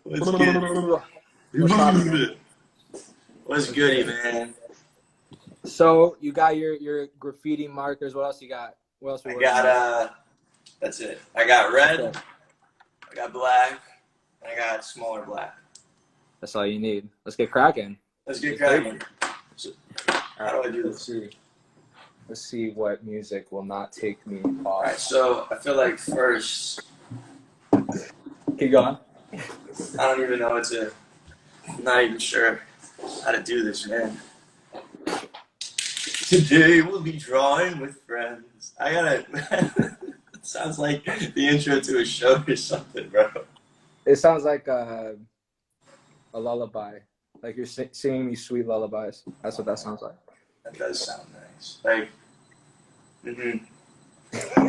What's good? What's poppin', man? What's What's goody, good? man? So you got your graffiti markers. What else you got? What else we I working got with? that's it. I got That's red, it. I got black, and I got smaller black. That's all you need. Let's get cracking. Let's get Get crazy. cracking. So, All how right. do I do Let's this? see. Let's see what music will not take me All right, off. so I feel like first, Keep going. I don't even know what to. I'm not even sure how to do this, man. Today we'll be drawing with friends. I gotta. It sounds like the intro to a show or something, bro. It sounds like a lullaby. Like you're singing these sweet lullabies. That's what that sounds like. That does sound nice. Like,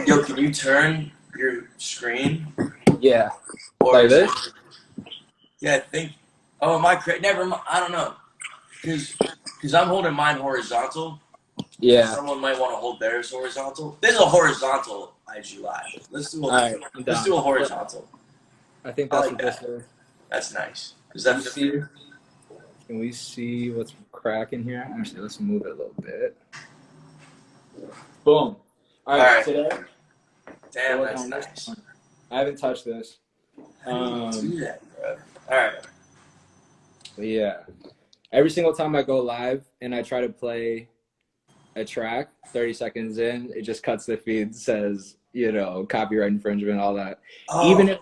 yo, can you turn your screen? Yeah. Or Like is it? this? Yeah, I think. Oh, am I crazy? Never mind. I don't know. Because I'm holding mine horizontal. Yeah. Someone might want to hold theirs horizontal. This is a horizontal IG live. All right. I'm Let's down. do a horizontal. I think I that's like what this that. is. That's nice. Does Can that we feel see? good? Can we see what's cracking here? Actually, let's move it a little bit. Boom. All All right, right. today Damn, we're working that's on this nice. one. I haven't touched this. How do you do that, bro? All right. But yeah, every single time I go live and I try to play a track, 30 seconds in, it just cuts the feed, says, copyright infringement, all that. Even Oh, if,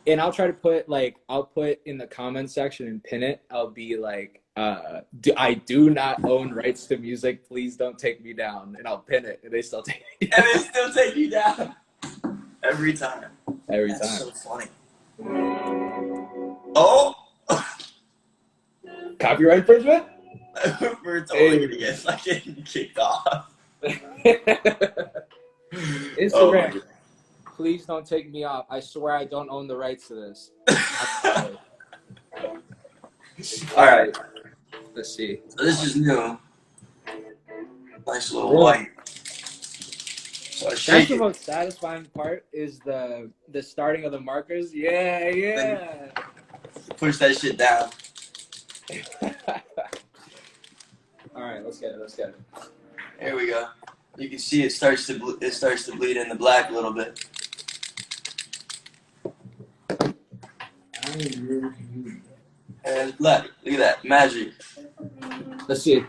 and I'll try to I'll put in the comment section and pin it. I'll be like, I do not own rights to music. Please don't take me down. And I'll pin it, and they still take me down. and they still take you down every time. Every That's time. so funny. Oh, Copyright infringement? we're totally gonna get fucking kicked off. Oh my Instagram, please don't take me off. I swear I don't own the rights to this. god. All All right. right, let's see. So this is new. Nice little Boom. white. So I That's shake the it. most satisfying part is the starting of the markers. Yeah, Then yeah. you push that shit down. All right, let's get it. Let's get it. Here we go. You can see it starts to bleed in the black a little bit. And black. Look at that. Magic. Let's see.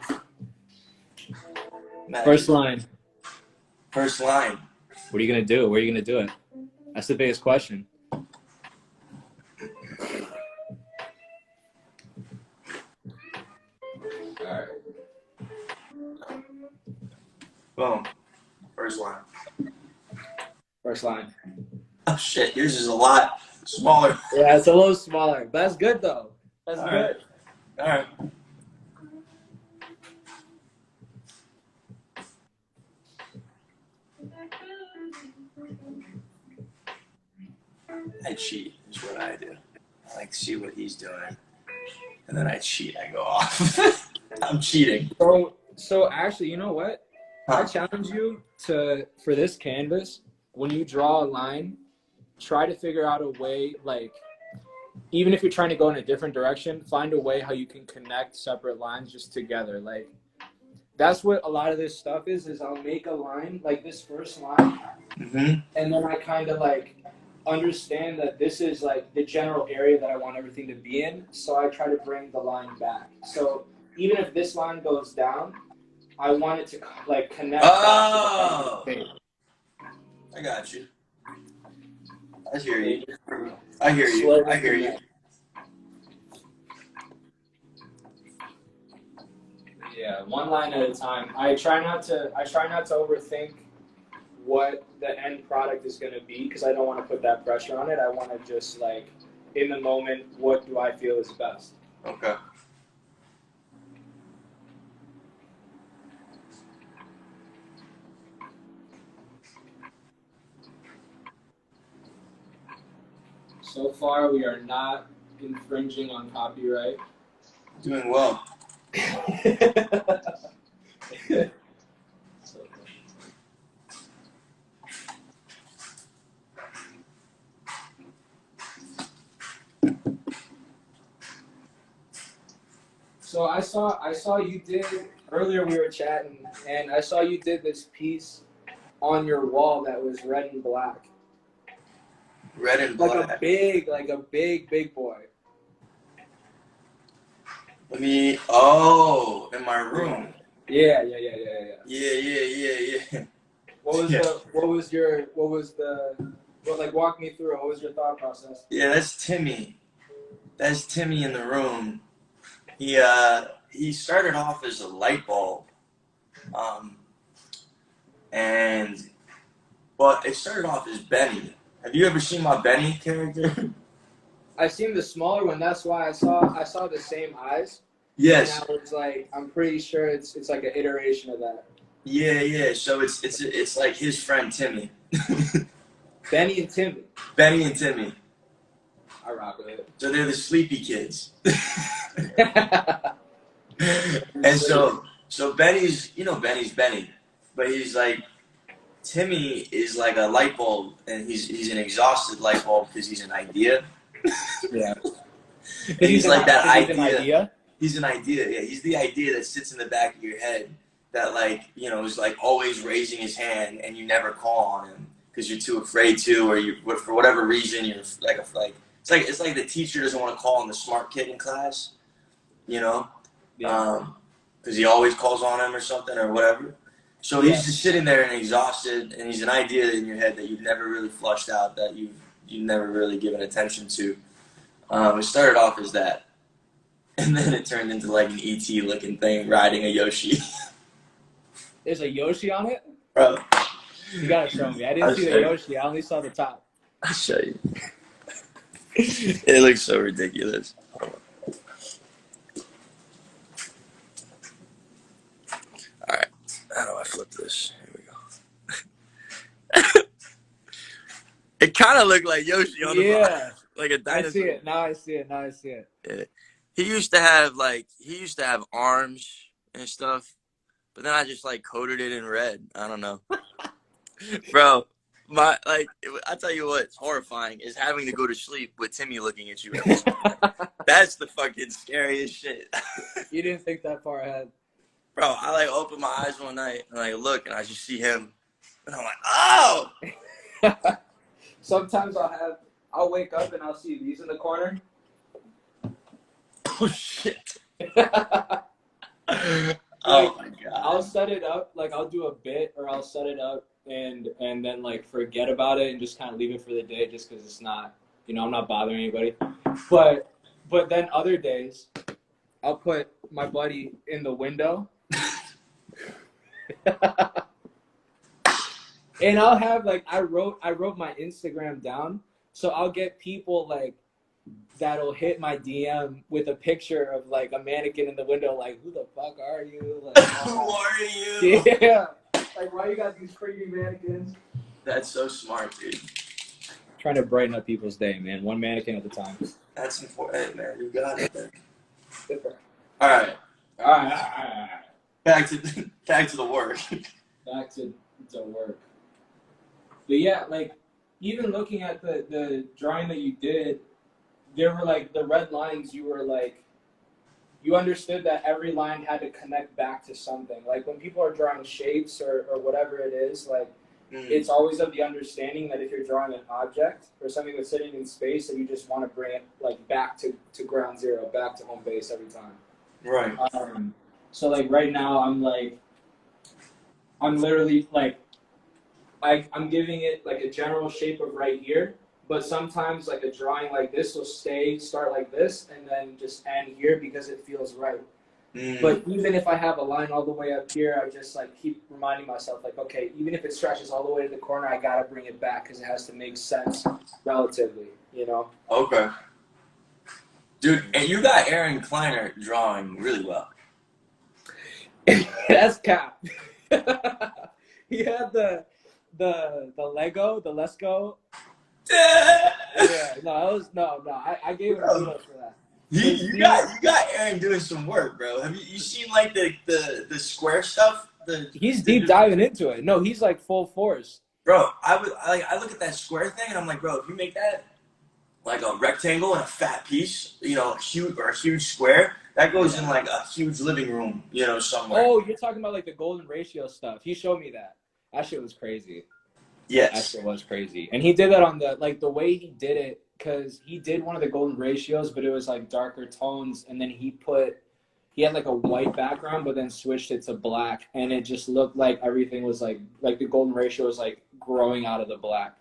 Magic. First line. First line. What are you gonna do? Where are you gonna do it? That's the biggest question. All right. Boom. First line. First line. Oh shit, yours is a lot smaller. Yeah, it's a little smaller, but that's good though. That's All good. right. All right. I cheat is what I do. I like to see what he's doing. And then I cheat. I go off. I'm cheating. So actually, you know what? I challenge you for this canvas, when you draw a line, try to figure out a way, like, even if you're trying to go in a different direction, find a way how you can connect separate lines just together. Like, that's what a lot of this stuff is I'll make a line, like this first line, Mm-hmm. and then I kind of like understand that this is like the general area that I want everything to be in, so I try to bring the line back. So even if this line goes down, I want it to like connect Oh, back to the I got you. I hear you. I hear you. slowly I hear you. connect. Yeah, one line at a time. I try not to overthink what the end product is going to be because I don't want to put that pressure on it. I want to just like in the moment, what do I feel is best? Okay. So far, we are not infringing on copyright. Doing well. So I saw you did earlier. We were chatting, and I saw you did this piece on your wall that was red and black, Red and black. like a big boy. In my room. Yeah. Yeah. What was Yeah. walk me through it. What was your thought process? Yeah, that's Timmy. That's Timmy in the room. He started off as a light bulb. And well, it started off as Benny. Have you ever seen my Benny character? I seen the smaller one. That's why I saw the same eyes. Yes. And I was like, I'm pretty sure it's like an iteration of that. Yeah. So it's like his friend Timmy. Benny and Timmy. Benny and Timmy. I rock with it. So they're the sleepy kids. And so Benny's Benny, but he's like Timmy is like a light bulb, and he's an exhausted light bulb because he's an idea. Yeah. And he's like that idea. He's an idea. Yeah, he's the idea that sits in the back of your head that is like always raising his hand, and you never call on him because you're too afraid to, or for whatever reason you're it's like the teacher doesn't want to call on the smart kid in class, Yeah. Because he always calls on him or something or whatever. So he's just sitting there and exhausted, and he's an idea in your head that you've never really flushed out, that you've never really given attention to. It started off as that, and then it turned into like an ET looking thing riding a Yoshi. There's a Yoshi on it? Bro, you gotta show me. I didn't see the Yoshi. I only saw the top. I'll show you. It looks so ridiculous. Alright, how do I flip this? Here we go. It kind of looked like Yoshi on the bottom, like a dinosaur. I see it. Now I see it. Yeah. He used to have arms and stuff, but then I just like coated it in red. I don't know. Bro, I tell you what's horrifying is having to go to sleep with Timmy looking at you. That's the fucking scariest shit. You didn't think that far ahead. Bro, I like open my eyes one night and I look and I just see him and I'm like, oh! Sometimes I'll wake up and I'll see these in the corner. Oh shit. Oh my god. I'll set it up, like I'll do a bit, or I'll set it up and then like forget about it and just kind of leave it for the day just because it's not, I'm not bothering anybody. But then other days I'll put my buddy in the window. And I'll have I wrote my Instagram down, so I'll get people like that'll hit my DM with a picture of like a mannequin in the window, like, who the fuck are you? Like, who are you? Yeah. Like, why you got these creepy mannequins? That's so smart, dude. Trying to brighten up people's day, man. One mannequin at a time. That's important. Hey, man, you got it there. All right. Back to the work. Back to work. But yeah, like, even looking at the drawing that you did, there were like the red lines. You were like, you understood that every line had to connect back to something. Like when people are drawing shapes or whatever it is, like it's always of the understanding that if you're drawing an object or something that's sitting in space, that you just want to bring it like back to ground zero, back to home base every time. Right. So like right now, I'm literally like, I'm giving it like a general shape of right here. But sometimes like a drawing like this will start like this and then just end here because it feels right. But even if I have a line all the way up here, I just like keep reminding myself like, okay, even if it stretches all the way to the corner, I gotta bring it back because it has to make sense relatively, Okay. Dude, and you got Aaron Kleiner drawing really well. That's cap. He had the Lego, the Let's Go. Yeah, I gave him kudos for that. You got Aaron doing some work, bro. Have you seen like the square stuff? He's deep diving into it. No, he's like full force. Bro, I look at that square thing and I'm like, bro, if you make that like a rectangle and a fat piece, a huge square, That goes in like a huge living room, somewhere. Oh, you're talking about like the golden ratio stuff. He showed me that. That shit was crazy. That Yes. shit was crazy. And he did that on the way he did it, because he did one of the golden ratios, but it was like darker tones, and then he had like a white background, but then switched it to black, and it just looked like everything was like the golden ratio was like growing out of the black.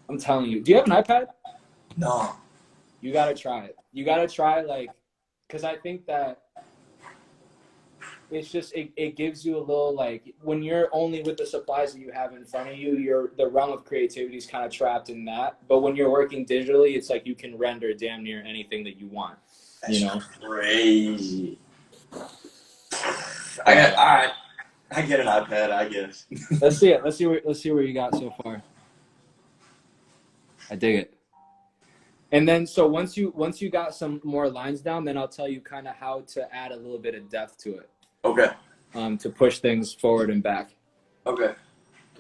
I'm telling you. Do you have an iPad? No. You gotta try it. You gotta try because I think that it's just it gives you a little like when you're only with the supplies that you have in front of you, the realm of creativity is kind of trapped in that. But when you're working digitally, it's like you can render damn near anything that you want. That's crazy. All Alright. I get an iPad, I guess. Let's see it. Let's see where you got so far. I dig it. And then so once you got some more lines down, then I'll tell you kind of how to add a little bit of depth to it. Okay. To push things forward and back. Okay.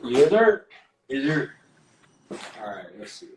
Yes, sir. Is there? All right. Let's see.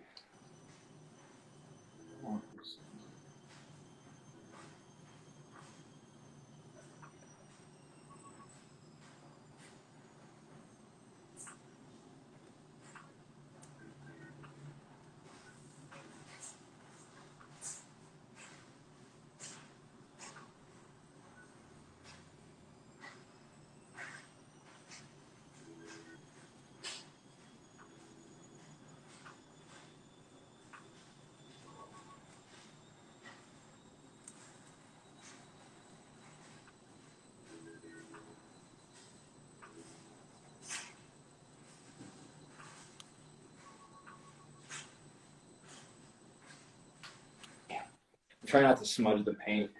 Try not to smudge the paint.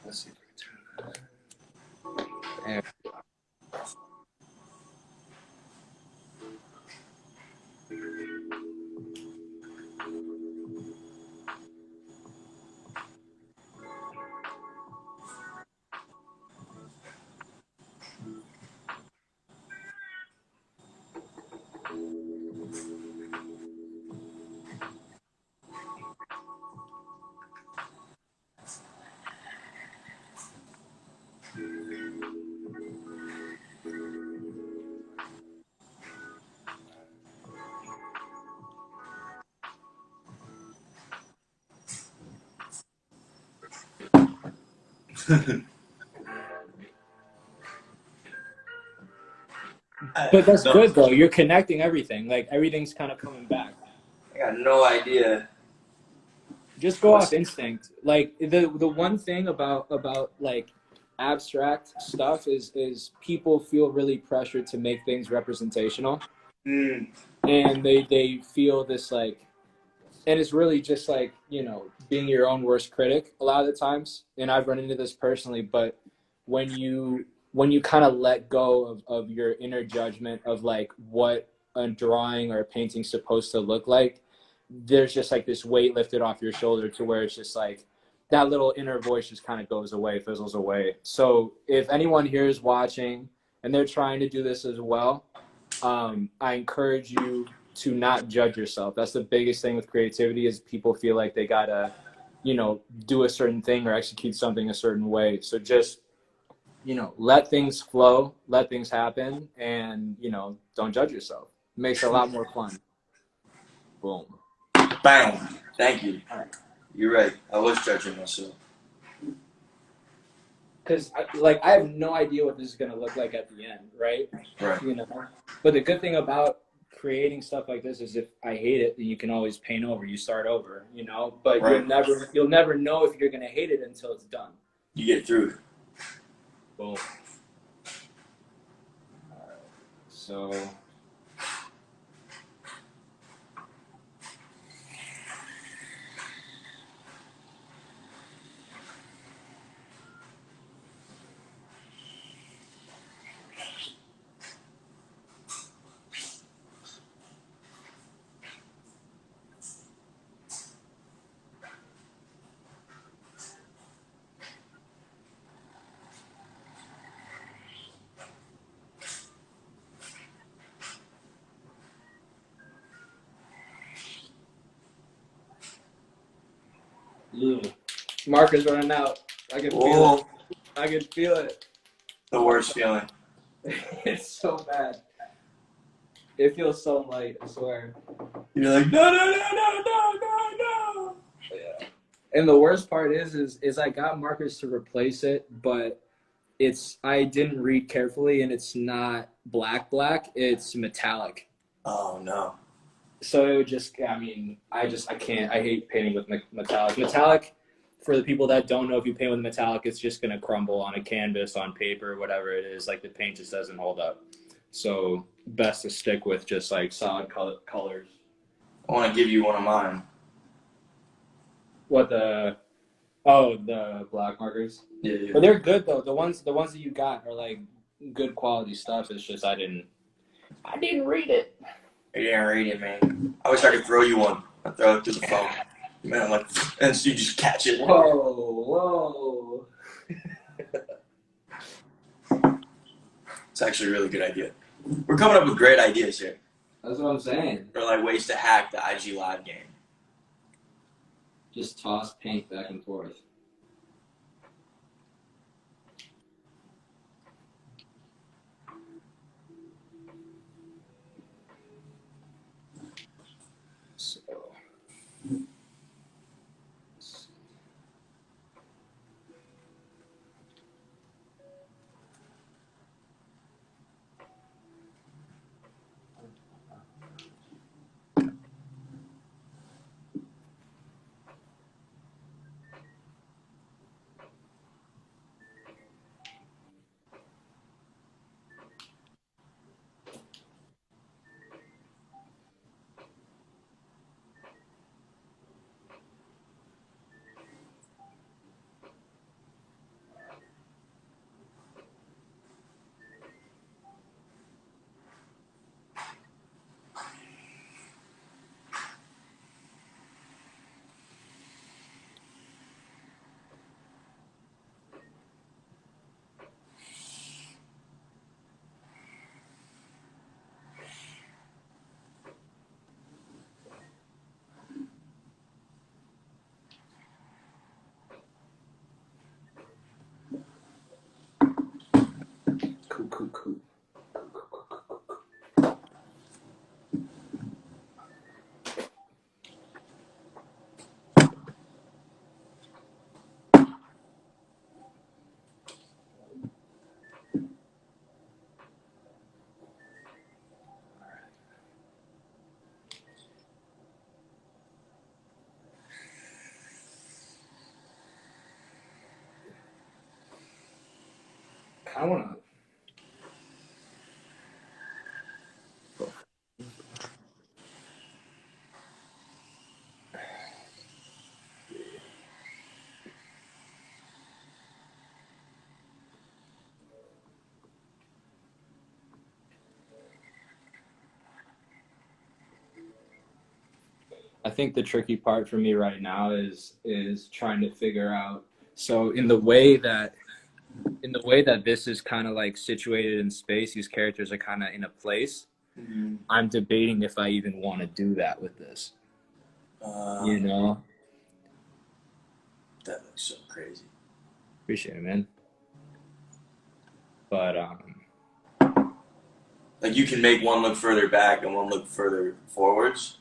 Let's see if we can turn that. There. But that's No, good though. You're connecting everything. Like everything's kind of coming back. I got no idea. Just go off instinct. Like the one thing about like abstract stuff is people feel really pressured to make things representational, Mm. and they feel this like, and it's really just like being your own worst critic a lot of the times. And I've run into this personally, but when you kind of let go of your inner judgment of like what a drawing or a painting's supposed to look like, there's just like this weight lifted off your shoulder to where it's just like that little inner voice just kind of goes away, fizzles away. So if anyone here is watching and they're trying to do this as well, I encourage you to not judge yourself. That's the biggest thing with creativity is people feel like they gotta, do a certain thing or execute something a certain way. So just, let things flow, let things happen, and, don't judge yourself. It makes it a lot more fun. Boom. Bam. Thank you. All right. You're right. I was judging myself. Because I have no idea what this is gonna look like at the end, right? Right. But the good thing about creating stuff like this is if I hate it, then you can always paint over. You start over, But Right. you'll never know if you're gonna hate it until it's done. You get through it. Boom. All right. So. Marker's running out. I can feel it. I can feel it. The worst feeling. It's so bad. It feels so light, I swear. You're like, no. Yeah. And the worst part is I got markers to replace it, but I didn't read carefully, and it's not black, it's metallic. Oh no. So it would just, I can't. I hate painting with metallic. Metallic, for the people that don't know, if you paint with metallic, it's just going to crumble on a canvas, on paper, whatever it is. Like, the paint just doesn't hold up. So best to stick with just like solid colors. I want to give you one of mine. What the black markers? Yeah. But they're good though. The ones that you got are like good quality stuff. It's just I didn't read it. You didn't read it, man. I wish I could throw you one. I throw it to the phone. Man, I'm like, and so you just catch it. Whoa. It's actually a really good idea. We're coming up with great ideas here. That's what I'm saying. Or like ways to hack the IG Live game. Just toss paint back and forth. So. Cool. I want to. I think the tricky part for me right now is trying to figure out. So in the way that this is kind of like situated in space, these characters are kind of in a place. Mm-hmm. I'm debating if I even want to do that with this. You know? That looks so crazy. Appreciate it, man. But like you can make one look further back and one look further forwards.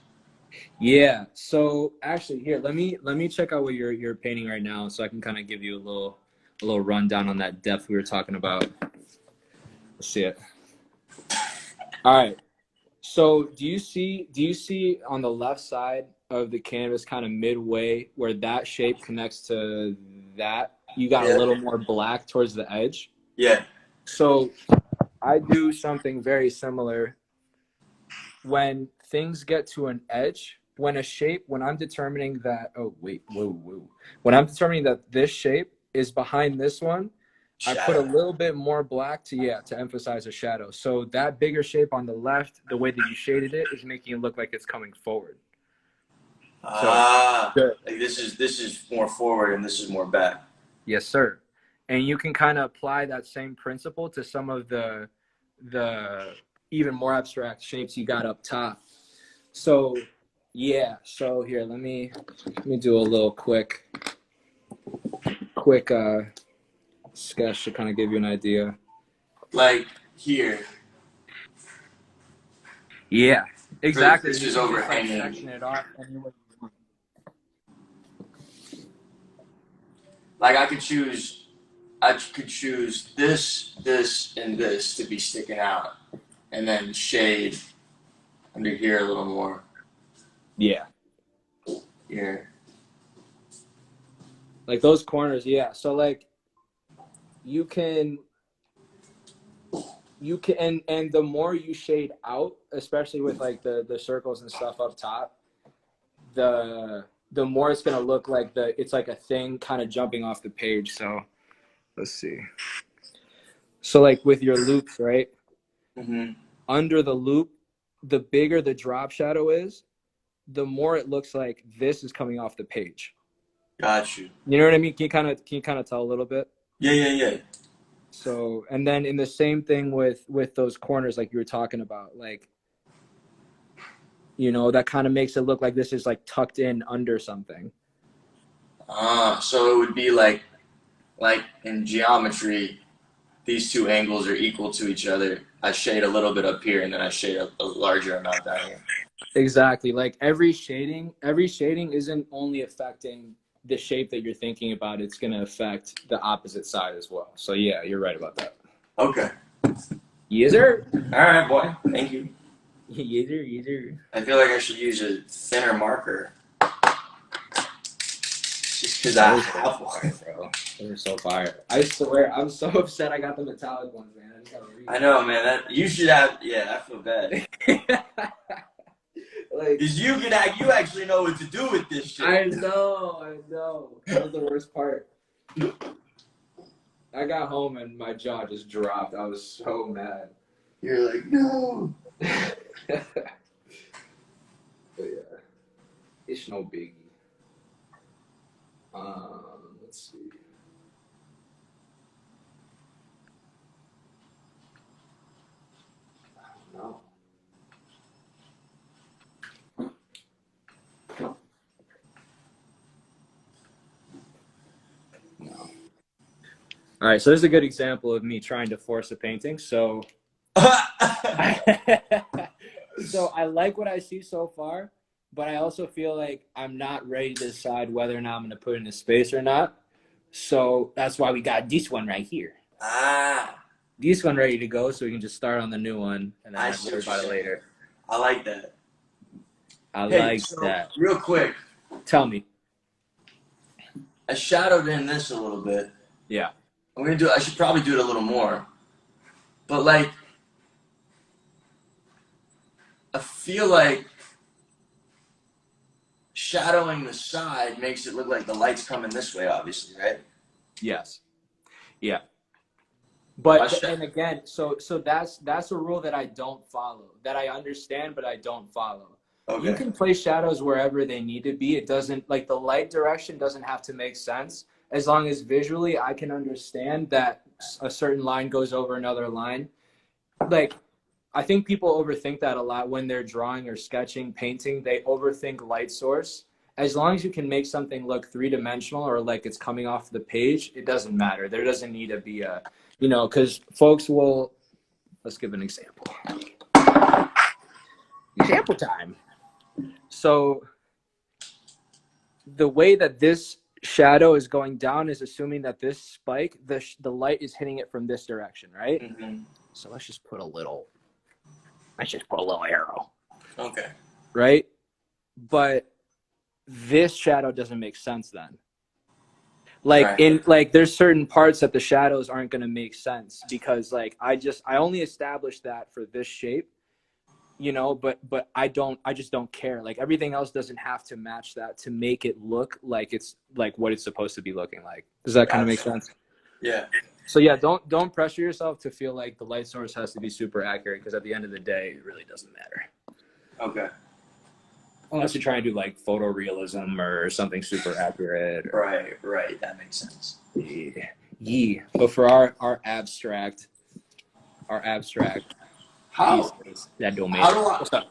Yeah. So actually, here, let me check out what you're painting right now, so I can kind of give you a little rundown on that depth we were talking about. Let's see it. All right. So do you see on the left side of the canvas, kind of midway where that shape connects to that? You got a little more black towards the edge. Yeah. So I do something very similar. When things get to an edge, when I'm determining that, when I'm determining that this shape is behind this one, shadow. I put a little bit more black to emphasize a shadow. So that bigger shape on the left, the way that you shaded it, is making it look like it's coming forward. Like this is more forward and this is more back. Yes, sir. And you can kind of apply that same principle to some of the even more abstract shapes you got up top. So Yeah. So here, let me do a little quick sketch to kind of give you an idea. Like here. Yeah. Exactly. This You is can just like overhanging. section it off any way you want. Like I could choose this, this, and this to be sticking out, and then shade under here a little more. Yeah. Here. Like those corners, yeah. So like you can and the more you shade out, especially with like the circles and stuff up top, the more it's gonna look like it's like a thing kind of jumping off the page. So let's see. So like with your loops, right? Mm-hmm. Under the loop, the bigger the drop shadow is, the more it looks like this is coming off the page. Got you. You know what I mean? Can you kind of tell a little bit? Yeah. So, and then in the same thing with those corners, like you were talking about, like, you know, that kind of makes it look like this is like tucked in under something. So it would be like in geometry, these two angles are equal to each other. I shade a little bit up here, and then I shade a larger amount down here. Exactly. Like every shading isn't only affecting the shape that you're thinking about, it's going to affect the opposite side as well. So yeah, you're right about that. Okay. Yes, sir. All right, boy. Thank you. Yes, sir. Yes, sir. I feel like I should use a thinner marker. Just because I have one. Bro. They're so fire. I swear, I'm so upset I got the metallic ones, man. I just gotta read. I know, man. That you should have. Yeah, I feel bad. Like, because you actually know what to do with this shit. I know. That was the worst part. I got home and my jaw just dropped. I was so mad. You're like, no. But yeah, it's no biggie. Let's see. I don't know. No. All right, so this is a good example of me trying to force a painting. So, so I like what I see so far, but I also feel like I'm not ready to decide whether or not I'm going to put in a space or not. So that's why we got this one right here. This one ready to go, so we can just start on the new one and then worry about it later. I like that. I like that. Real quick. Tell me. I shadowed in this a little bit. Yeah. I should probably do it a little more. But like, I feel like shadowing the side makes it look like the light's coming this way, obviously, right? Yes. Yeah. But and again, so that's a rule that I don't follow. That I understand, but I don't follow. Okay. You can place shadows wherever they need to be. It doesn't, like, the light direction doesn't have to make sense as long as visually I can understand that a certain line goes over another line. Like, I think people overthink that a lot when they're drawing or sketching, painting. They overthink light source. As long as you can make something look three-dimensional or like it's coming off the page, it doesn't matter. There doesn't need to be a, you know, because folks will, let's give an example. Example time. So the way that this shadow is going down is assuming that this spike, the light is hitting it from this direction, right? Mm-hmm. So let's just put a little arrow. Okay. Right? But this shadow doesn't make sense then. Like there's certain parts that the shadows aren't going to make sense because like I only established that for this shape, you know, but I just don't care. Like everything else doesn't have to match that to make it look like it's like what it's supposed to be looking like. Does that kind of make sense? Yeah. So yeah, don't pressure yourself to feel like the light source has to be super accurate because at the end of the day, it really doesn't matter. Okay. Unless you're trying to do like photorealism or something super accurate. Right. That makes sense. Yeah. But for our abstract how pieces, that don't make sense.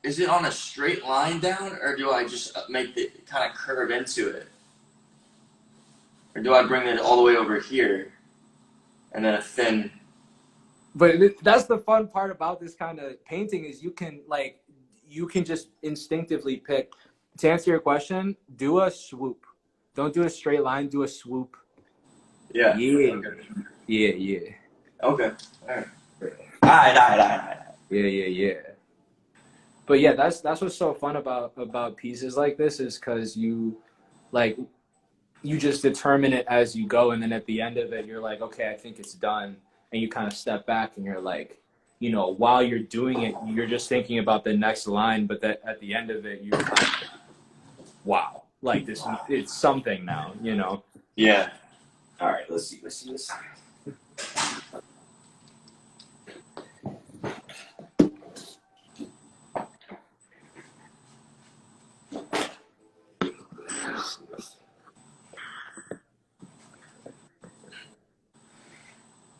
is it on a straight line down, or do I just make it kind of curve into it? Or do I bring it all the way over here and then a thin... But that's the fun part about this kind of painting is you can just instinctively pick. To answer your question, do a swoop. Don't do a straight line, do a swoop. Yeah. Yeah. Okay. Yeah. Okay. All right. Yeah. But yeah, that's what's so fun about pieces like this is because you just determine it as you go, and then at the end of it, you're like, okay, I think it's done, and you kind of step back and you're like, while you're doing it, you're just thinking about the next line, but that at the end of it, you're kind of, wow, like this, it's something now, Yeah. All right. Let's see.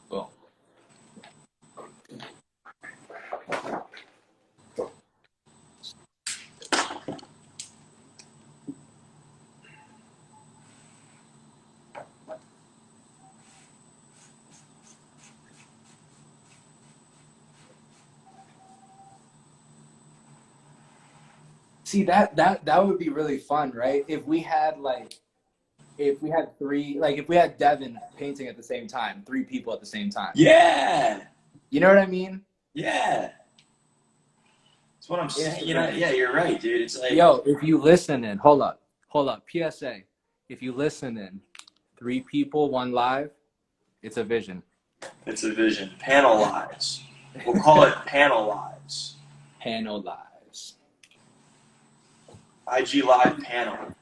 Well, see that would be really fun, right? If we had three, like if we had Devin painting at the same time, three people at the same time. Yeah. You know what I mean? Yeah. That's what I'm saying. Yeah, you're right, dude. It's like, yo, if you listen in, hold up. PSA. If you listen in, three people, one live, it's a vision. it's a vision. Panel lives. We'll call it panel lives. Panel lives. IG live panel.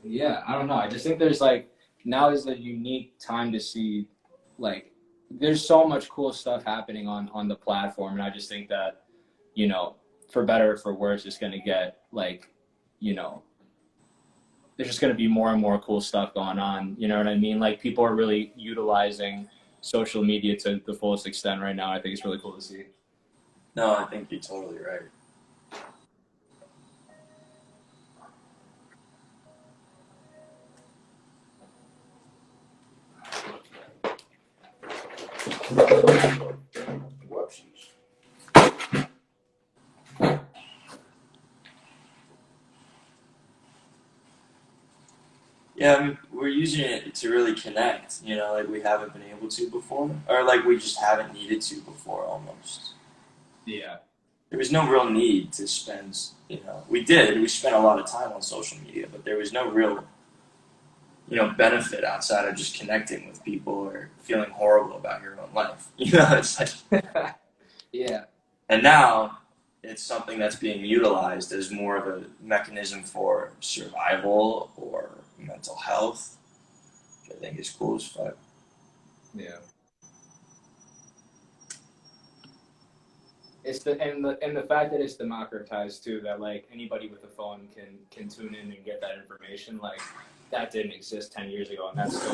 Yeah, I don't know. I just think there's now is a unique time to see there's so much cool stuff happening on the platform, and I just think that for better or for worse, it's going to get there's just going to be more and more cool stuff going on. You know what I mean? Like people are really utilizing social media to the fullest extent right now. I think it's really cool to see. No, I think you're totally right. Whoopsies. Yeah, I mean, we're using it to really connect, like we haven't been able to before, or like we just haven't needed to before almost. Yeah. There was no real need to spend, we spent a lot of time on social media, but there was no real, benefit outside of just connecting with people or feeling horrible about your own life. It's like, yeah. And now it's something that's being utilized as more of a mechanism for survival or mental health, which I think is cool as fuck. Yeah. It's the fact that it's democratized too, that anybody with a phone can tune in and get that information. That didn't exist 10 years ago, and that's still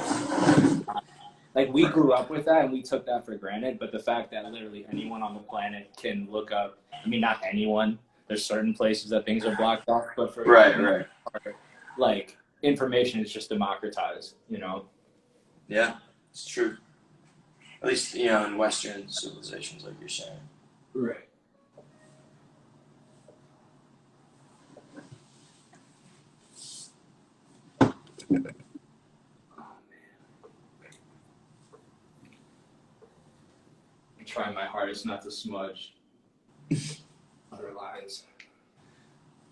we grew up with that and we took that for granted. But the fact that literally anyone on the planet can look up, I mean, not anyone. There's certain places that things are blocked off, but for right, information is just democratized. Yeah, it's true. At least in Western civilizations, like you're saying. Right. I'm trying my hardest not to smudge other lines.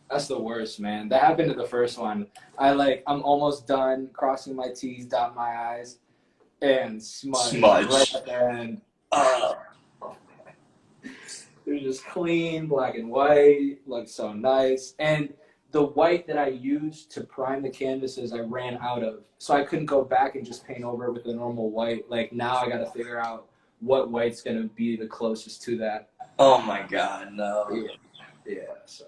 That's the worst, man. That happened to the first one. I'm almost done crossing my T's, dot my I's, and smudge. Right at the end. They're just clean, black and white, looks so nice. And the white that I used to prime the canvases, I ran out of. So I couldn't go back and just paint over it with the normal white. Now I got to figure out what white's going to be the closest to that. Oh my God, no. Yeah, so.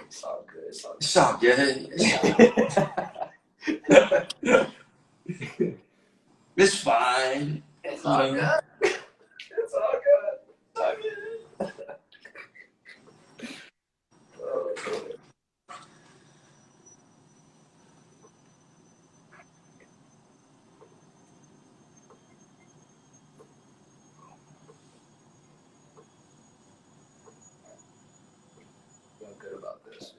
It's all good. It's all good. It's fine. It's all good. It's all good. It's all good. Feel good about this.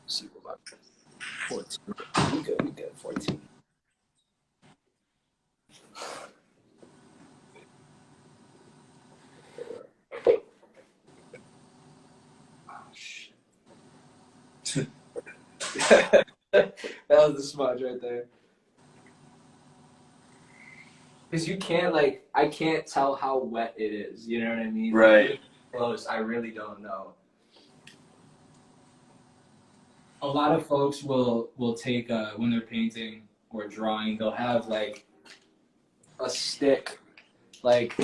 See what about 14. We good. 14. Oh, shit. That was the smudge right there. Because you can't, like, I can't tell how wet it is. You know what I mean? Right. Like, close. I really don't know. A lot of folks will take when they're painting or drawing, they'll have like a stick, like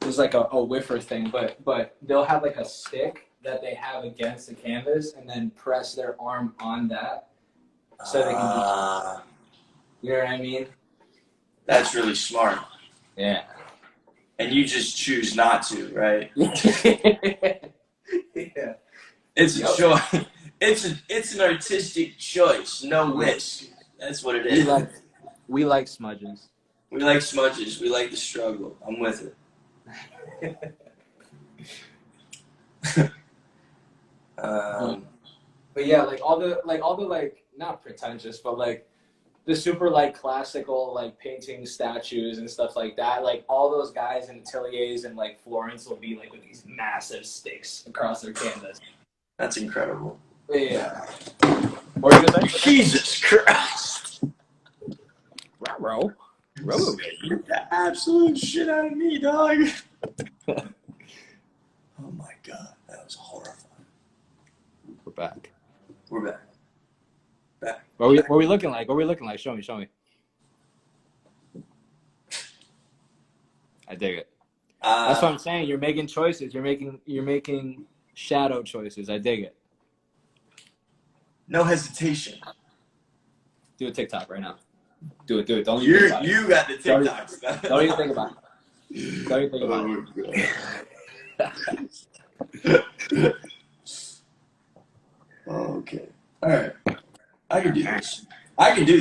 there's like a whiffer thing, but they'll have like a stick that they have against the canvas and then press their arm on that so they can. You know what I mean? That's really smart. Yeah. And you just choose not to, right? Yeah. It's a choice. It's an artistic choice. No whisk. That's what it is. We like smudges. We like smudges. We like the struggle. I'm with it. But yeah, like all the like not pretentious, but like the super like classical like painting statues and stuff like that. Like all those guys in ateliers in like Florence will be like with these massive sticks across their canvas. That's incredible. Yeah. Or just like, Jesus Christ. Row. You the absolute shit out of me, dog. Oh my god, that was horrifying. We're back. We're back. Back. What are we looking like? What are we looking like? Show me. I dig it. That's what I'm saying. You're making choices. You're making shadow choices. I dig it. No hesitation. Do a TikTok right now. Do it. Don't You even think about you got the TikToks. it. Don't even think about it. Don't even think about it. Okay. All right. I can do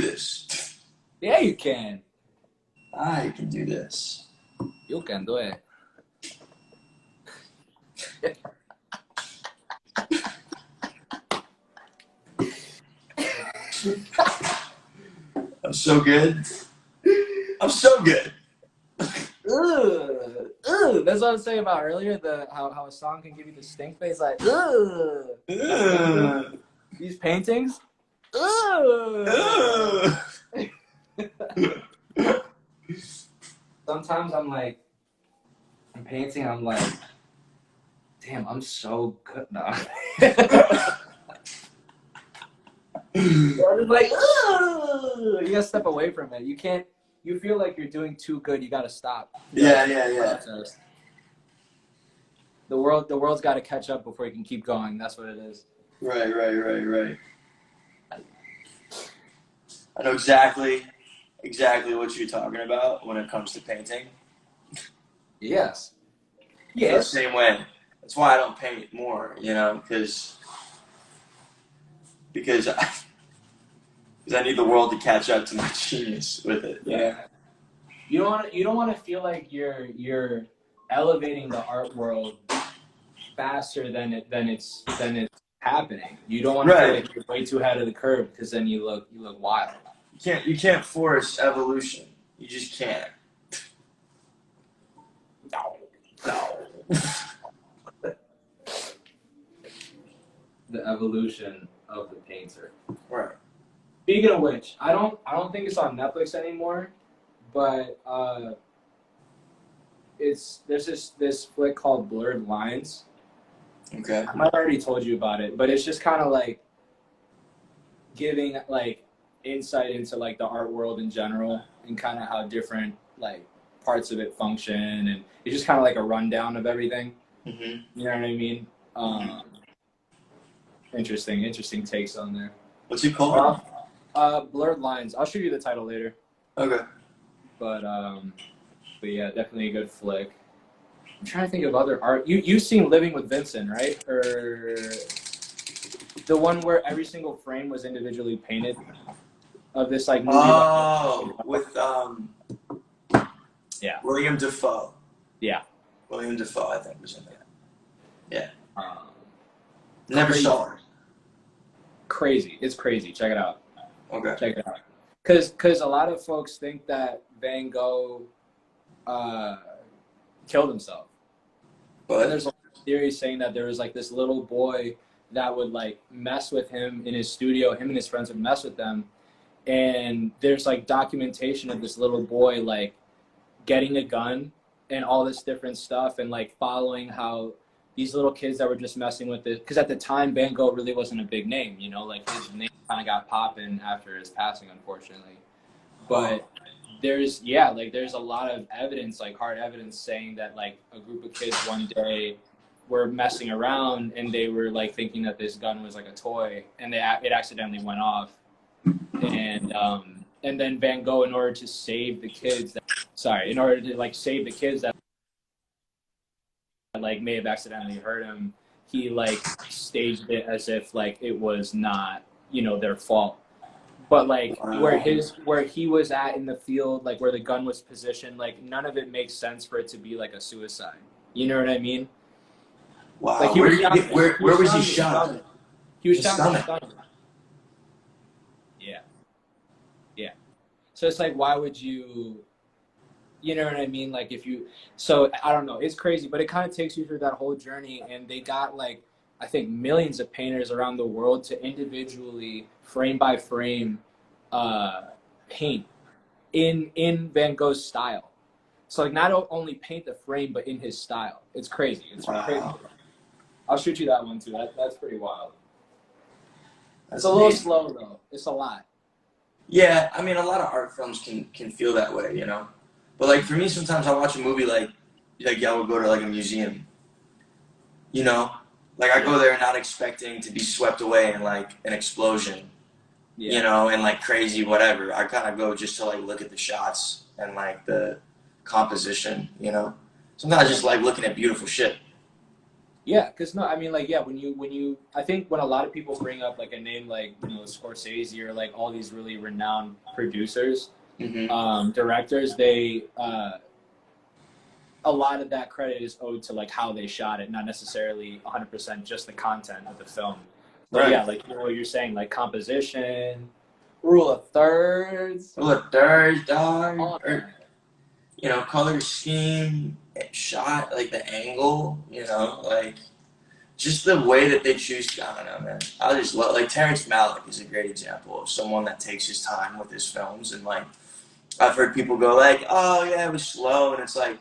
this. Yeah, you can. I can do this. You can do it. I'm so good. I'm so good. Ugh. That's what I was saying about earlier. How a song can give you the stink face, like ugh. These paintings. Ugh. Sometimes I'm painting. I'm like, damn, I'm so good now. It's like, oh, you gotta step away from it. You can't. You feel like you're doing too good. You gotta stop. Yeah. The world's got to catch up before you can keep going. That's what it is. Right. I know exactly what you're talking about when it comes to painting. Yes. I feel the same way. That's why I don't paint more, you know, because I need the world to catch up to my genius with it. Yeah. You don't want to feel like you're elevating the art world faster than it's happening. You don't want to feel like you're way too ahead of the curve because then you look wild. You can't force evolution. You just can't. No. The evolution of the painter. Right. Speaking of which, I don't think it's on Netflix anymore, but there's this flick called Blurred Lines. Okay. I might have already told you about it, but it's just kind of like giving like insight into like the art world in general and kind of how different like parts of it function, and it's just kind of like a rundown of everything. Mm-hmm. You know what I mean? Interesting takes on there. What's it called? Blurred Lines. I'll show you the title later. Okay. But yeah, definitely a good flick. I'm trying to think of other art. You've seen Living with Vincent, right? Or the one where every single frame was individually painted of this like movie. With yeah, William Dafoe. Yeah. William Dafoe, I think, was in that. Yeah. Never saw it. Crazy. It's crazy. Check it out. Okay. Check it out. Because a lot of folks think that Van Gogh killed himself. But there's a theory saying that there was like this little boy that would like mess with him in his studio. Him and his friends would mess with them. And there's like documentation of this little boy like getting a gun and all this different stuff and like following how these little kids that were just messing with it. Because at the time, Van Gogh really wasn't a big name, you know, like his name kind of got popping after his passing, unfortunately. But there's a lot of evidence, like hard evidence saying that like a group of kids one day were messing around and they were like thinking that this gun was like a toy and it accidentally went off. And then Van Gogh, in order to save the kids that like may have accidentally hurt him, he like staged it as if like it was not, you know, their fault. But like where he was at in the field, like where the gun was positioned, like none of it makes sense for it to be like a suicide. You know what I mean? Wow. Like where was he shot? He was shot in the stomach. Yeah. So it's like, why would you know what I mean? Like so I don't know, it's crazy, but it kind of takes you through that whole journey. And they got like, I think millions of painters around the world to individually frame by frame paint in Van Gogh's style. So like not only paint the frame, but in his style. It's crazy. It's crazy. I'll shoot you that one too. That's pretty wild. It's a little slow though. It's a lot. Yeah, I mean, a lot of art films can feel that way, you know. But like for me, sometimes I watch a movie like I would go to like a museum, you know. Like I go there not expecting to be swept away in like an explosion, you know, and like crazy whatever. I kind of go just to like look at the shots and like the composition, you know. Sometimes I just like looking at beautiful shit. Yeah, because no, I mean, like, yeah, when you, I think when a lot of people bring up like a name like, you know, Scorsese or like all these really renowned producers, directors, they, a lot of that credit is owed to like how they shot it, not necessarily 100% just the content of the film. But yeah, like what you're saying, like composition, rule of thirds, dog. You know, color scheme, shot, like the angle, you know, like just the way that they choose. I don't know, man. I just love, like Terrence Malick is a great example of someone that takes his time with his films. And like, I've heard people go like, oh yeah, it was slow. And it's like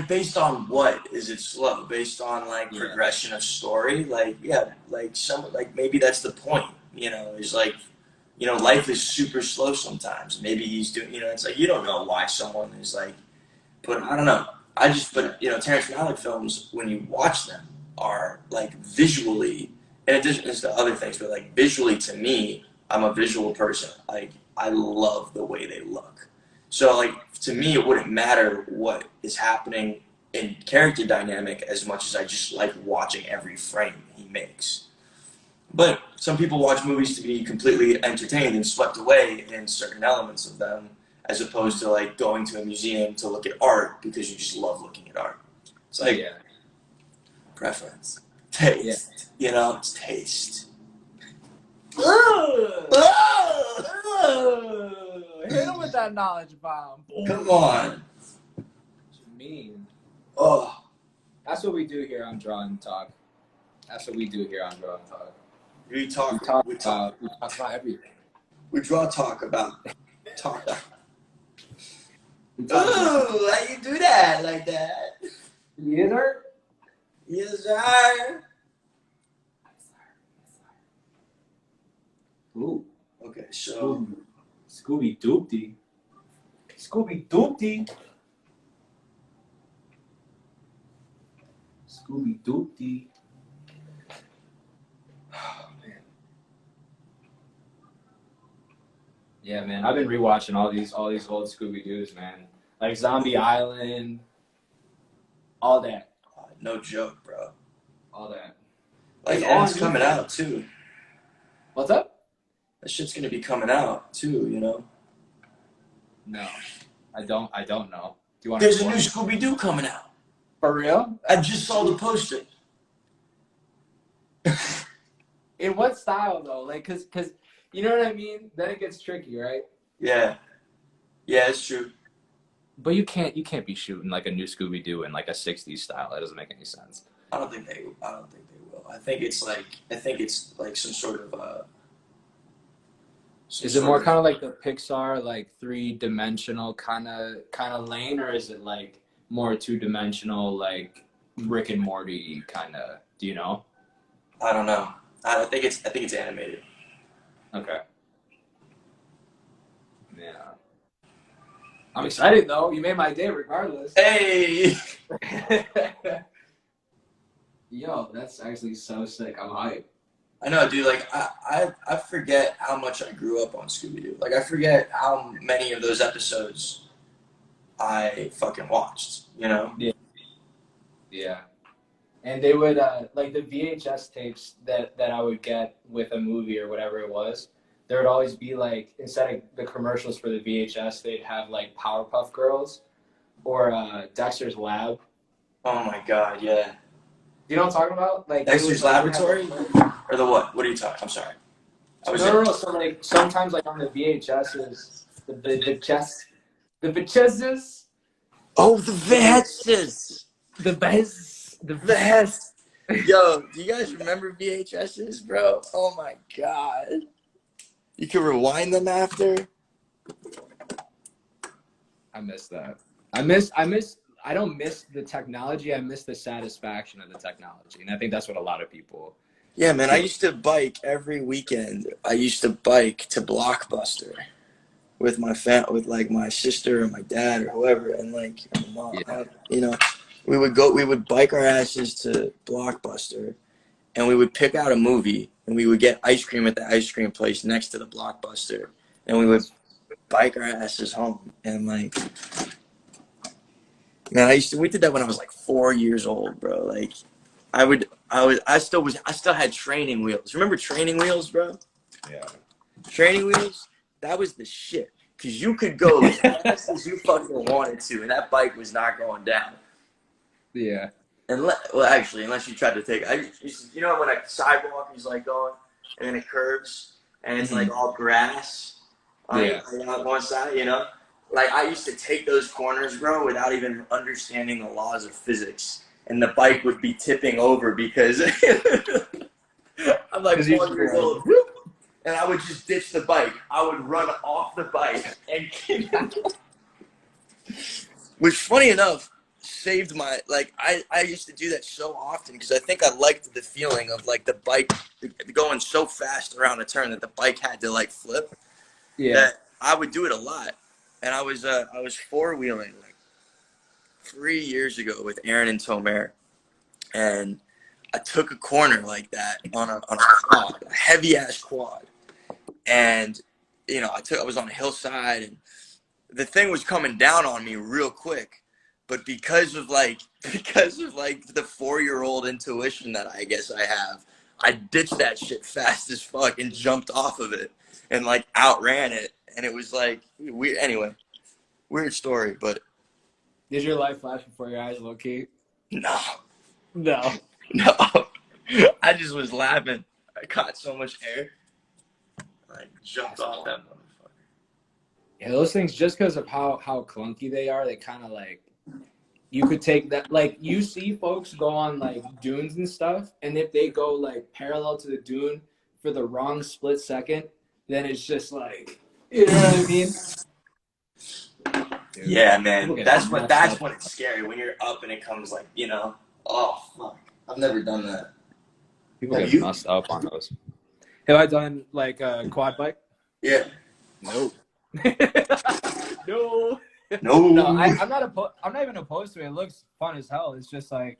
based on what is it slow? Based on like progression of story? Like, yeah, like maybe that's the point. He's like, life is super slow sometimes. Maybe he's doing, it's like you don't know why someone is like, I don't know. But Terrence Malick films, when you watch them, are like visually, in addition to other things, but like visually to me, I'm a visual person. Like, I love the way they look. So like, to me, it wouldn't matter what is happening in character dynamic as much as I just like watching every frame he makes. But some people watch movies to be completely entertained and swept away in certain elements of them, as opposed to like going to a museum to look at art because you just love looking at art. It's like preference, taste. It's taste. Hit him with that knowledge bomb. Come on. What you mean? Oh, that's what we do here on Draw and Talk. We talk about everything. We draw talk about talk. Oh, how you do that like that? Yes, sir. Yes, sir. Ooh. Okay, so Scooby Doopty. Scooby Doopty. Scooby Doopty. Oh, man. Yeah, man. I've been rewatching all these old Scooby Doos, man. Like Zombie Island. All that. No joke, bro. All that. Like, and it's coming out too. What's up? That shit's gonna be coming out too, No, I don't know. Do you want? There's a new Scooby Doo coming out. For real? I just saw the poster. In what style though? Like, cause you know what I mean? Then it gets tricky, right? Yeah, it's true. But you can't be shooting like a new Scooby Doo in like a '60s style. That doesn't make any sense. I don't think they will. I think it's like some sort of Is it more kind of like the Pixar, like 3-dimensional kind of lane, or is it like more 2-dimensional, like Rick and Morty kind of? Do you know? I don't know. I think it's animated. Okay. Yeah. I'm excited though. You made my day regardless. Hey. Yo, that's actually so sick. I'm hyped. I know, dude. Like, I forget how much I grew up on Scooby-Doo. Like, I forget how many of those episodes I fucking watched, Yeah. Yeah. And they would, like, the VHS tapes that I would get with a movie or whatever it was, there would always be, like, instead of the commercials for the VHS, they'd have, like, Powerpuff Girls or Dexter's Lab. Oh, my God, yeah. You know what I'm talking about? Like Dexter's Laboratory? Or the what? What are you talking? I'm sorry. No. So like sometimes like on the VHSs, the VHSs. Oh, the VHSs. The best. Yo, do you guys remember VHSs, bro? Oh my God. You can rewind them after. I miss that. I don't miss the technology. I miss the satisfaction of the technology, and I think that's what a lot of people. Yeah, man. I used to bike every weekend. I used to bike to Blockbuster with my with like my sister or my dad or whoever, and like my mom. We would bike our asses to Blockbuster, and we would pick out a movie, and we would get ice cream at the ice cream place next to the Blockbuster, and we would bike our asses home, and like. Man, we did that when I was like 4 years old, bro. Like, I still had training wheels. Remember training wheels, bro? Yeah. Training wheels? That was the shit. Because you could go as fast as you fucking wanted to, and that bike was not going down. Yeah. Actually, unless you tried to take when a sidewalk is like going, and then it curves, and it's like all grass on one side, Like, I used to take those corners, bro, without even understanding the laws of physics. And the bike would be tipping over because I'm like 4 years old. And I would just ditch the bike. I would run off the bike. Which, funny enough, saved my, like, I used to do that so often because I think I liked the feeling of like the bike going so fast around a turn that the bike had to like flip, Yeah. that I would do it a lot. And I was four-wheeling like 3 years ago with Aaron and Tomer, and I took a corner like that on a quad, a heavy ass quad. And I was on a hillside, and the thing was coming down on me real quick. But because of like the 4-year-old intuition that I guess I have, I ditched that shit fast as fuck and jumped off of it and like outran it. And it was like weird story, but Did your life flash before your eyes, low key? no, No. no. I just was laughing. I caught so much air. I jumped off that motherfucker. Yeah, those things, just because of how clunky they are, they kind of like, you could take that, like, you see folks go on like dunes and stuff, and if they go like parallel to the dune for the wrong split second, then it's just like, you know what I mean? Dude, Yeah, man. That's up. when it's scary, when you're up and it comes like, oh fuck. I've never done that. People Have get you? messed up on those. Have I done like a quad bike? Yeah. No. No. No. No, I'm not even opposed to it. It looks fun as hell. It's just like,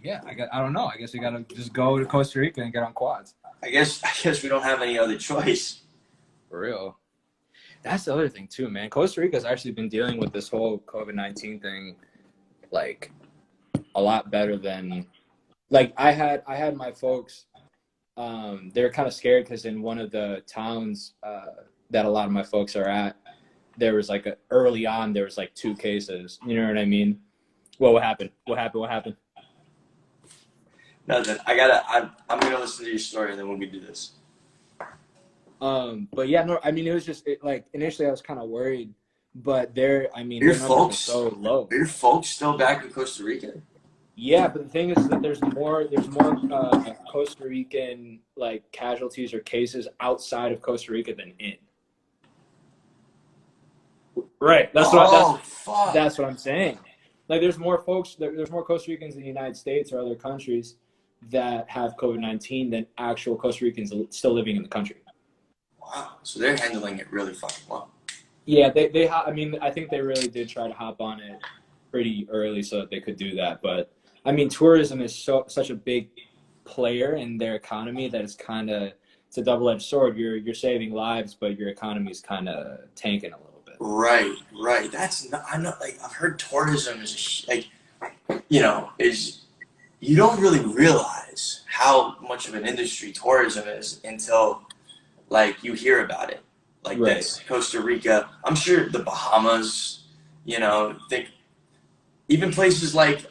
yeah, I don't know. I guess you gotta just go to Costa Rica and get on quads. I guess we don't have any other choice. For real. That's the other thing too, man. Costa Rica's actually been dealing with this whole COVID-19 thing like a lot better than, like, I had my folks, they were kind of scared because in one of the towns that a lot of my folks are at, there was like early on there was like 2 cases. You know what I mean? Well, what happened? Nothing. I'm gonna listen to your story and then we'll do this. But yeah, no, I mean, it was just like initially I was kind of worried, but their numbers are so low. Are your folks still back in Costa Rica? Yeah, but the thing is that there's more Costa Rican like casualties or cases outside of Costa Rica than in. Right. That's what I'm saying. Like, there's more folks. There's more Costa Ricans in the United States or other countries that have COVID-19 than actual Costa Ricans still living in the country. Wow. So they're handling it really fucking well. Yeah, I mean, I think they really did try to hop on it pretty early so that they could do that. But I mean, tourism is such a big player in their economy that it's a double-edged sword. You're saving lives, but your economy is kind of tanking a little bit. Right. I'm not like, I've heard tourism is you don't really realize how much of an industry tourism is until like you hear about it. Like Right. this, Costa Rica. I'm sure the Bahamas, even places like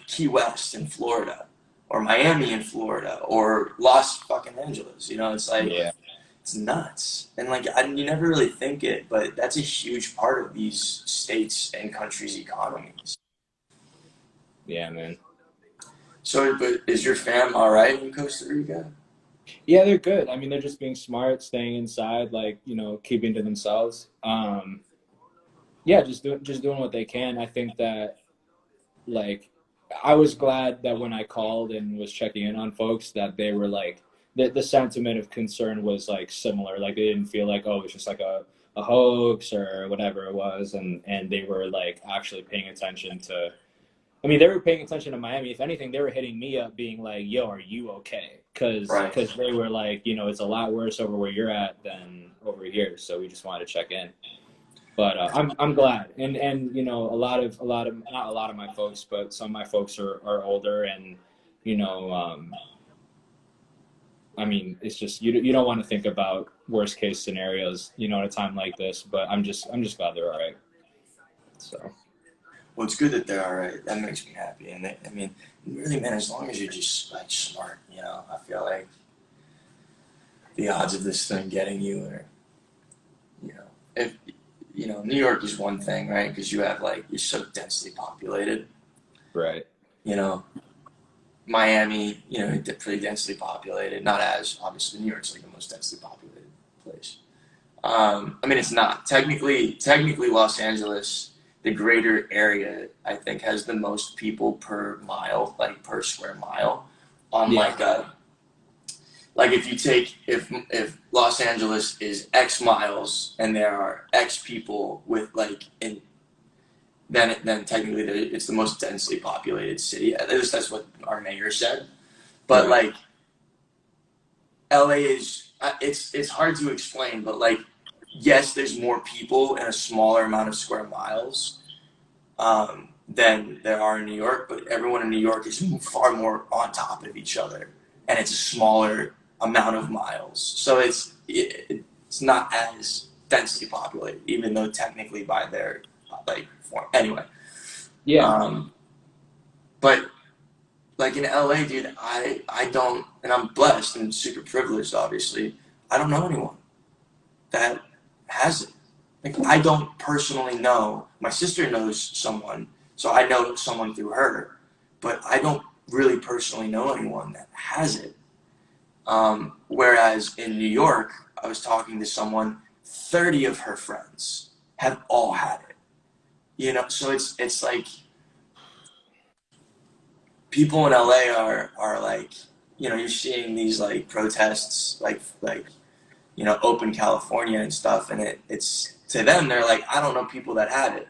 Key West in Florida, or Miami in Florida, or Los fucking Angeles. It's like, Yeah. it's nuts. And like you never really think it, but that's a huge part of these states and countries' economies. Yeah, man. So, but is your fam all right in Costa Rica? Yeah, they're good. I mean, they're just being smart, staying inside, like, keeping to themselves. Yeah, just doing what they can. I think that, like, I was glad that when I called and was checking in on folks that they were like, the sentiment of concern was like similar. Like, they didn't feel like, oh, it's just like a hoax or whatever it was, and they were like actually paying attention to. I mean, they were paying attention to Miami. If anything, they were hitting me up, being like, "Yo, are you okay?" Because they were like, it's a lot worse over where you're at than over here. So we just wanted to check in. But I'm glad, and a lot of not a lot of my folks, but some of my folks are older, and I mean, it's just you don't want to think about worst case scenarios, at a time like this. But I'm just glad they're all right. So. Well, it's good that they're all right. That makes me happy. And I mean, really, man, as long as you're just like smart, I feel like the odds of this thing getting you are, if New York is one thing, right? Because you have you're so densely populated. Right. Miami, pretty densely populated. Not as obviously New York's like the most densely populated place. I mean, it's not technically Los Angeles, the greater area, I think has the most people per mile, like per square mile. On Yeah. like if you take if Los Angeles is X miles and there are X people with like in then technically it's the most densely populated city. At least that's what our mayor said. But Right. like LA is it's hard to explain, but like yes, there's more people in a smaller amount of square miles than there are in New York, but everyone in New York is far more on top of each other, and it's a smaller amount of miles, so it's not as densely populated, even though technically by their like form. Anyway, Yeah. but like in LA, dude, I don't, and I'm blessed and super privileged, obviously. I don't know anyone that has it. Like I don't personally know. My sister knows someone, so I know someone through her, but I don't really personally know anyone that has it. Whereas in New York, I was talking to someone, 30 of her friends have all had it. You know, so it's like people in LA are like, you know, you're seeing these like protests like you know, open California and stuff, and it's to them they're like, I don't know people that have it.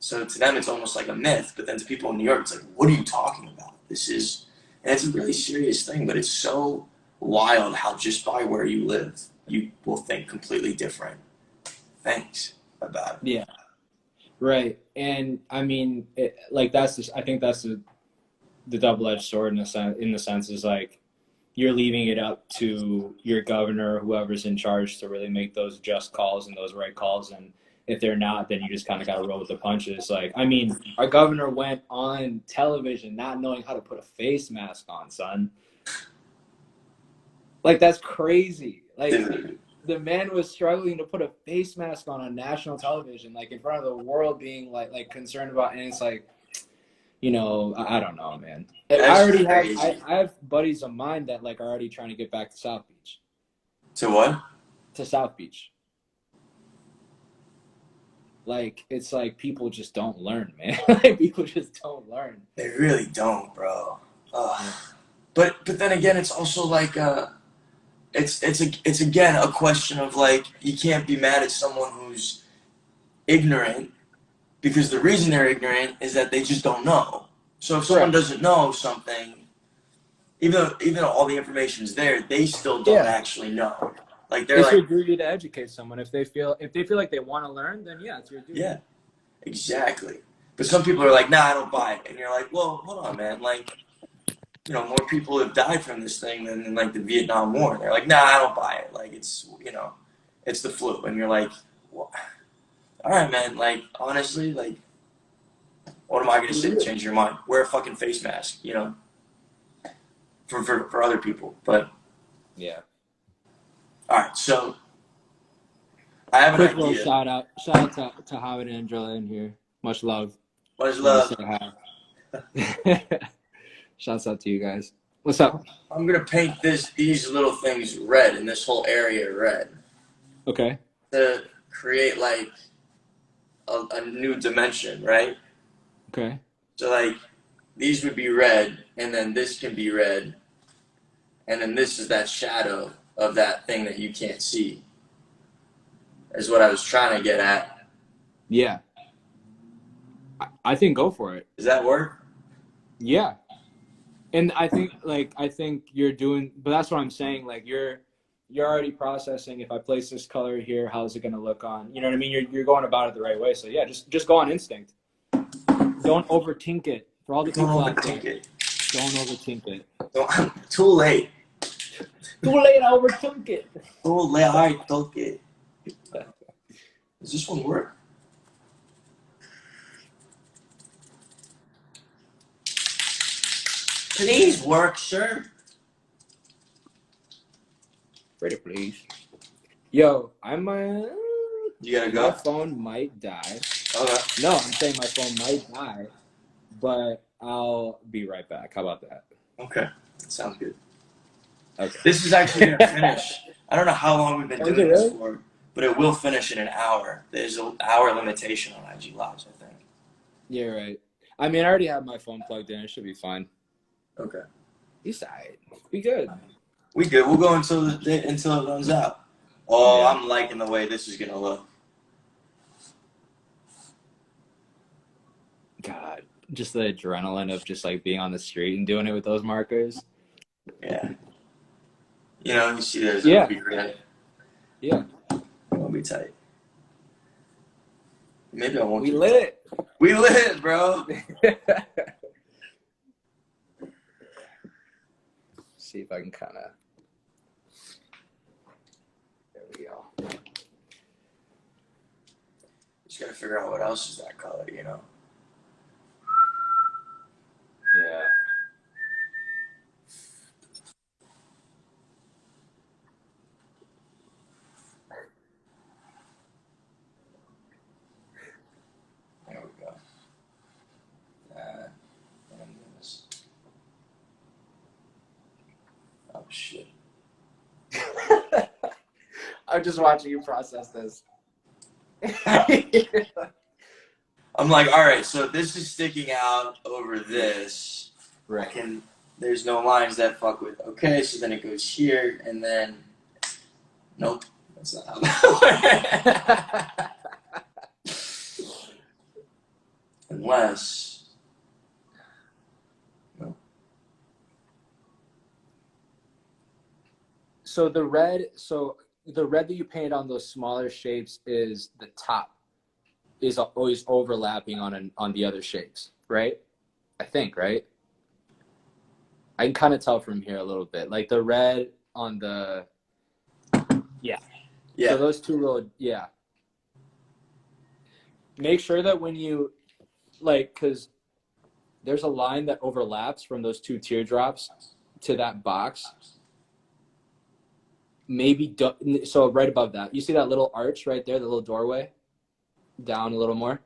So to them it's almost like a myth, but then to people in New York it's like, what are you talking about? This is, and it's a really serious thing, but it's so wild how just by where you live you will think completely different things about it. Yeah. Right. And I mean, like that's just, I think that's the double-edged sword in the sense is like you're leaving it up to your governor or whoever's in charge to really make those just calls and those right calls. And if they're not, then you just kind of got to roll with the punches. Like, I mean, our governor went on television not knowing how to put a face mask on, son. Like, that's crazy. Like, Dude, the man was struggling to put a face mask on national television, like in front of the world, being like concerned about. And it's like, I don't know, man. I that's already have crazy. I have buddies of mine that like are already trying to get back to South Beach. To what? To South Beach. Like it's like people just don't learn, man. Like people just don't learn. They really don't, bro. Yeah. But then again, it's also like it's again a question of like you can't be mad at someone who's ignorant because the reason they're ignorant is that they just don't know. So if someone Correct. doesn't know something, even though all the information is there, they still don't Yeah. actually know. Like they're It's your like, duty to educate someone. If they feel like they want to learn, then yeah, it's your duty. yeah, exactly. But some people are like, nah, I don't buy it, and you're like, well, hold on, man. Like, you know, more people have died from this thing than in like the Vietnam War. And they're like, nah, I don't buy it. Like it's, you know, it's the flu, and you're like, well, all right, man. Like honestly, like what am I gonna say to change your mind? Wear a fucking face mask, you know, for other people. But Yeah. all right, so I have an Quick little idea. shout out to Howard and Angela in here. Much love. Much Just wanted love. to say hi. Shouts out to you guys. What's up? I'm gonna paint these little things red and this whole area red Okay. to create like a new dimension, right? Okay. So like these would be red, and then this can be red, and then this is that shadow of that thing that you can't see. Is what I was trying to get at. Yeah. I think go for it. Does that work? Yeah. And I think you're doing, but that's what I'm saying. Like you're already processing. If I place this color here, how's it gonna look on? You know what I mean? You're going about it the right way. So yeah, just go on instinct. Don't overthink it. For all the Don't people out there, overthink it. don't overthink it. Too late. Too late, I overthink it. Too late. I took it. Does this one work? Please work, sir. Ready, please. Yo, You gotta my go. phone might die. Okay. No, I'm saying my phone might die, but I'll be right back. How about that? Okay. That sounds good. Okay. This is actually gonna finish. I don't know how long we've been Oh, is doing it this really? for, but it will finish in an hour. There's an hour limitation on IG Lives, I think. Yeah, right. I mean, I already have my phone plugged in. It should be fine. Okay. It's alright. We good. We good. We'll go until it runs out. Oh, Yeah. I'm liking the way this is gonna look. God, just the adrenaline of just like being on the street and doing it with those markers. Yeah. You know, you see there's Yeah. a big red. Yeah. It'll be tight. Maybe I won't. We lit. We lit, bro. See if I can kind of. There we go. Just gotta figure out what else is that color, you know. Yeah. There we go. And this. Oh shit. I'm just watching you process this. I'm like, all right, so this is sticking out over this. Right. There's no lines that fuck with. Okay, so then it goes here, and then. Nope, that's not how that works. Unless. No. So the red that you paint on those smaller shapes is the top is always overlapping on the other shapes, right? I think, right? I can kind of tell from here a little bit. Like the red on the Yeah. So those two little Make sure that when you cuz there's a line that overlaps from those two teardrops to that box. So right above that. You see that little arch right there, the little doorway? Down a little more.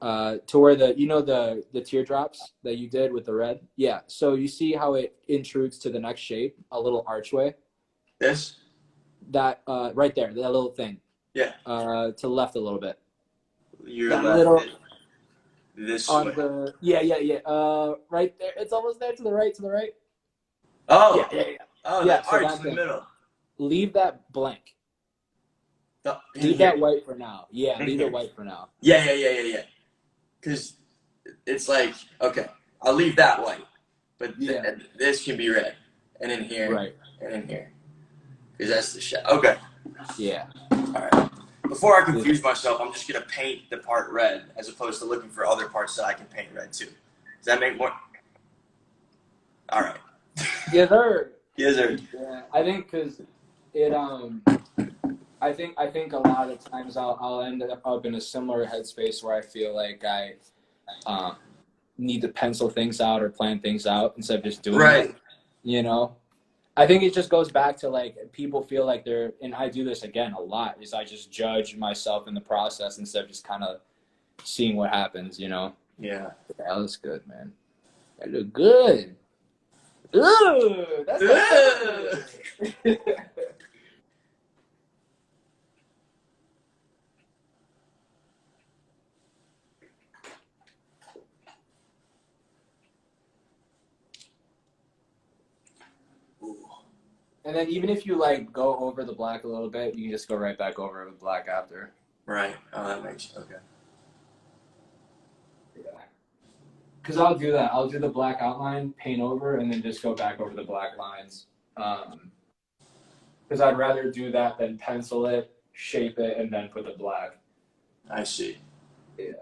To where the teardrops that you did with the red. Yeah. So you see how it intrudes to the next shape, a little archway. This. That right there, that little thing. Yeah. To the left a little bit. You're that left little this on way. the right there. It's almost there to the right. Oh. Yeah. Oh, Yeah, that so arch that in the thing. middle. Leave that blank. Leave Here. that white for now. Yeah, leave it white for now. Yeah. Because it's like, okay, I'll leave that white, but this can be red, and in here, Right. and in here, because that's the shot. Okay. Yeah. All right. Before I confuse myself, I'm just gonna paint the part red as opposed to looking for other parts that I can paint red too. Does that make more? All right. Yes, sir. Yes, sir. Yeah, I think because it I think a lot of times I'll end up in a similar headspace where I feel like I need to pencil things out or plan things out instead of just doing it. You know, I think it just goes back to like people feel like they're, and I do this again a lot, is I just judge myself in the process instead of just kind of seeing what happens. You know. Yeah. That looks good, man. That look good. Ooh, that's good. And then even if you like go over the black a little bit, you can just go right back over with black after. Right. Oh, that makes okay. Yeah. Because I'll do that. I'll do the black outline, paint over, and then just go back over the black lines. Because I'd rather do that than pencil it, shape it, and then put the black. I see. Yeah.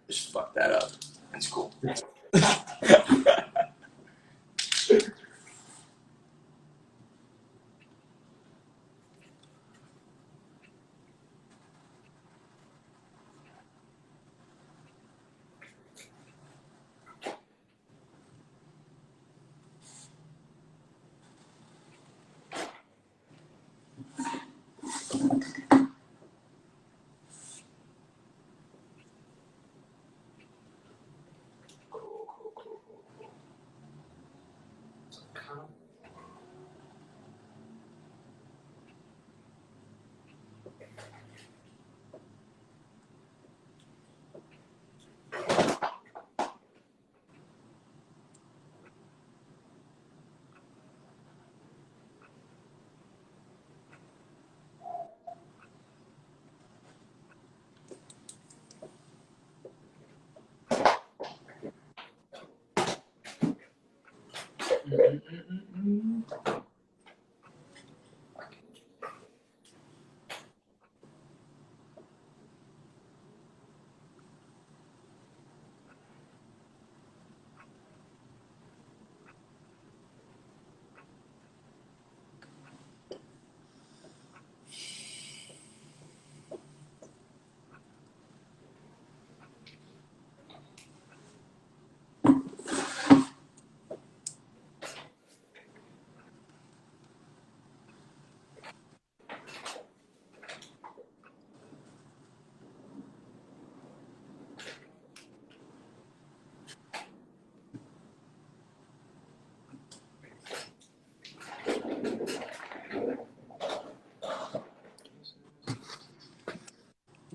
Just fuck that up. That's cool.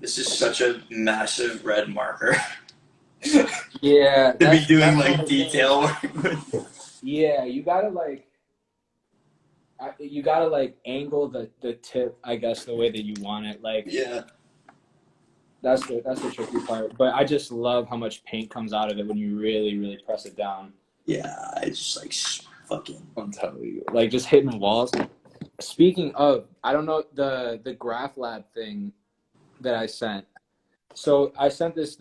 This is such a massive red marker Yeah, to be doing that's like detail work with. yeah. You gotta like angle the tip, I guess, the way that you want it. Like Yeah. that's the tricky part. But I just love how much paint comes out of it when you really, really press it down. Yeah, it's just like fucking. I'm telling you, like just hitting walls. Speaking of, I don't know the Graph Lab thing that I sent. So I sent this.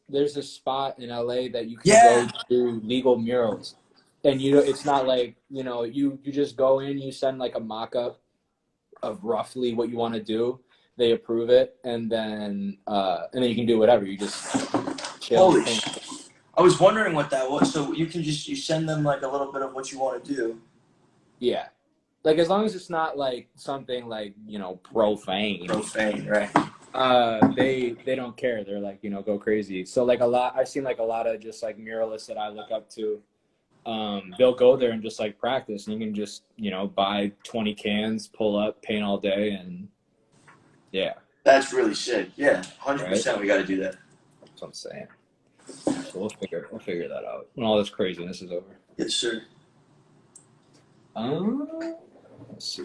There's this spot in LA that you can Yeah. go do legal murals, and it's not like you just go in, you send like a mock-up of roughly what you want to do. They approve it, and then you can do whatever. You just chill. Holy shit. I was wondering what that was. So you send them like a little bit of what you want to do. Yeah, like as long as it's not like something like profane. Profane, right? They don't care. They're like go crazy. So like I've seen like a lot of just like muralists that I look up to. They'll go there and just like practice, and you can just buy 20 cans, pull up, paint all day, and yeah. That's really sick. Yeah, 100%. Right? We got to do that. That's what I'm saying. So we'll figure that out when all this craziness is over. Yes, sir. Let's see.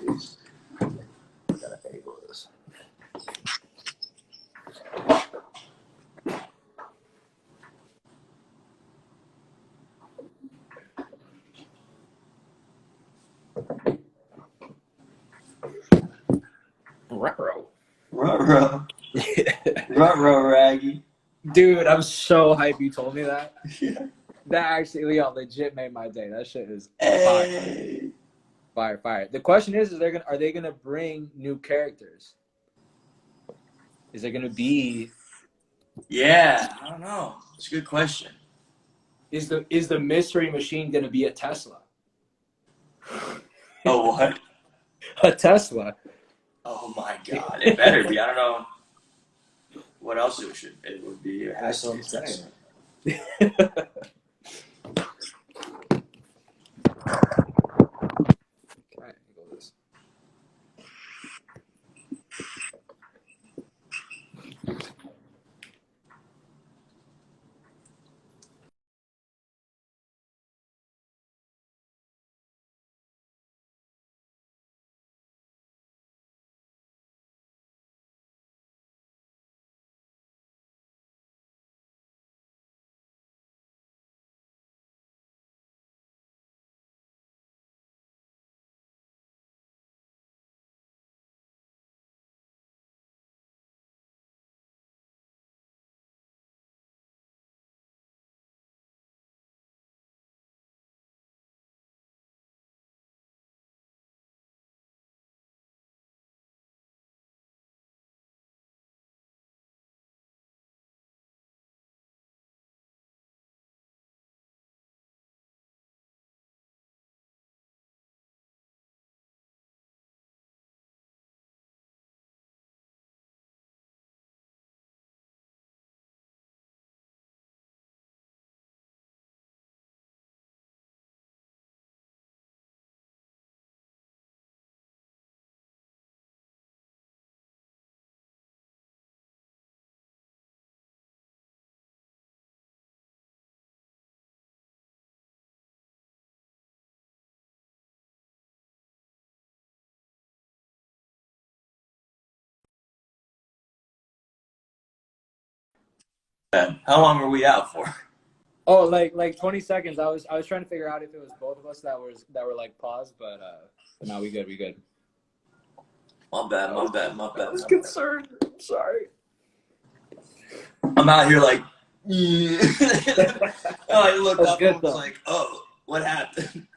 Gotta angle this. Ruh-roh. Ruh-roh. Ruh-roh, Raggy. Dude, I'm so hyped you told me that. Yeah. That actually, legit made my day. That shit is Hey. fire. The question is are they gonna bring new characters? Is it gonna be? Yeah, I don't know. It's a good question. Is the mystery machine gonna be a Tesla? Oh, what? A Tesla. Oh my God! It better be. I don't know what else it would be. It has to be Tesla. How long were we out for? Oh, like 20 seconds. I was trying to figure out if it was both of us that were like paused, but no, we good. My bad. I was concerned. I'm sorry. I'm out here like, I looked up and was like, oh, what happened?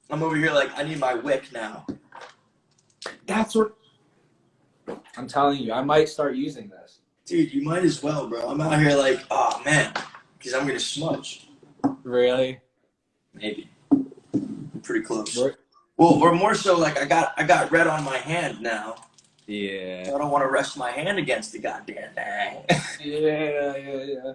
I'm over here like, I need my wick now. That's what I'm telling you. I might start using this. Dude, you might as well, bro. I'm out here like, oh man, because I'm gonna smudge. Really? Maybe. Pretty close. We're, Well, or more so like I got red on my hand now. yeah. I don't want to rest my hand against the goddamn thing. Yeah.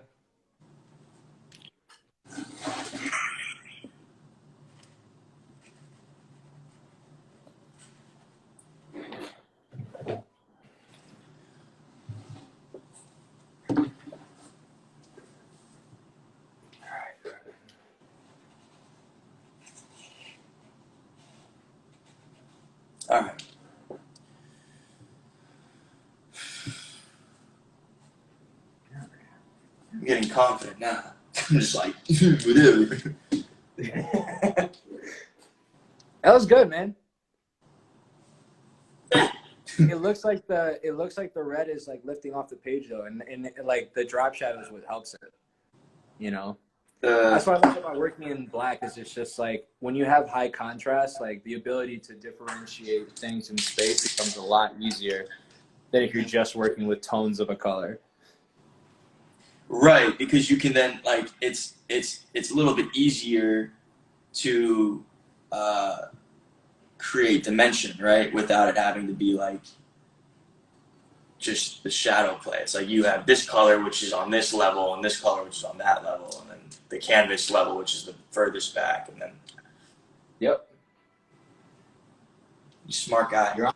I'm getting confident now. I'm just like, whatever. That was good, man. It looks like the red is like lifting off the page though, and like the drop shadow is what helps it. You know, that's what I like about working in black is it's just like when you have high contrast, like the ability to differentiate things in space becomes a lot easier than if you're just working with tones of a color. Right, because you can then like it's a little bit easier to create dimension, right, without it having to be like just the shadow play. It's like you have this color which is on this level and this color which is on that level, and then the canvas level which is the furthest back, and then Yep. you smart guy. You're on.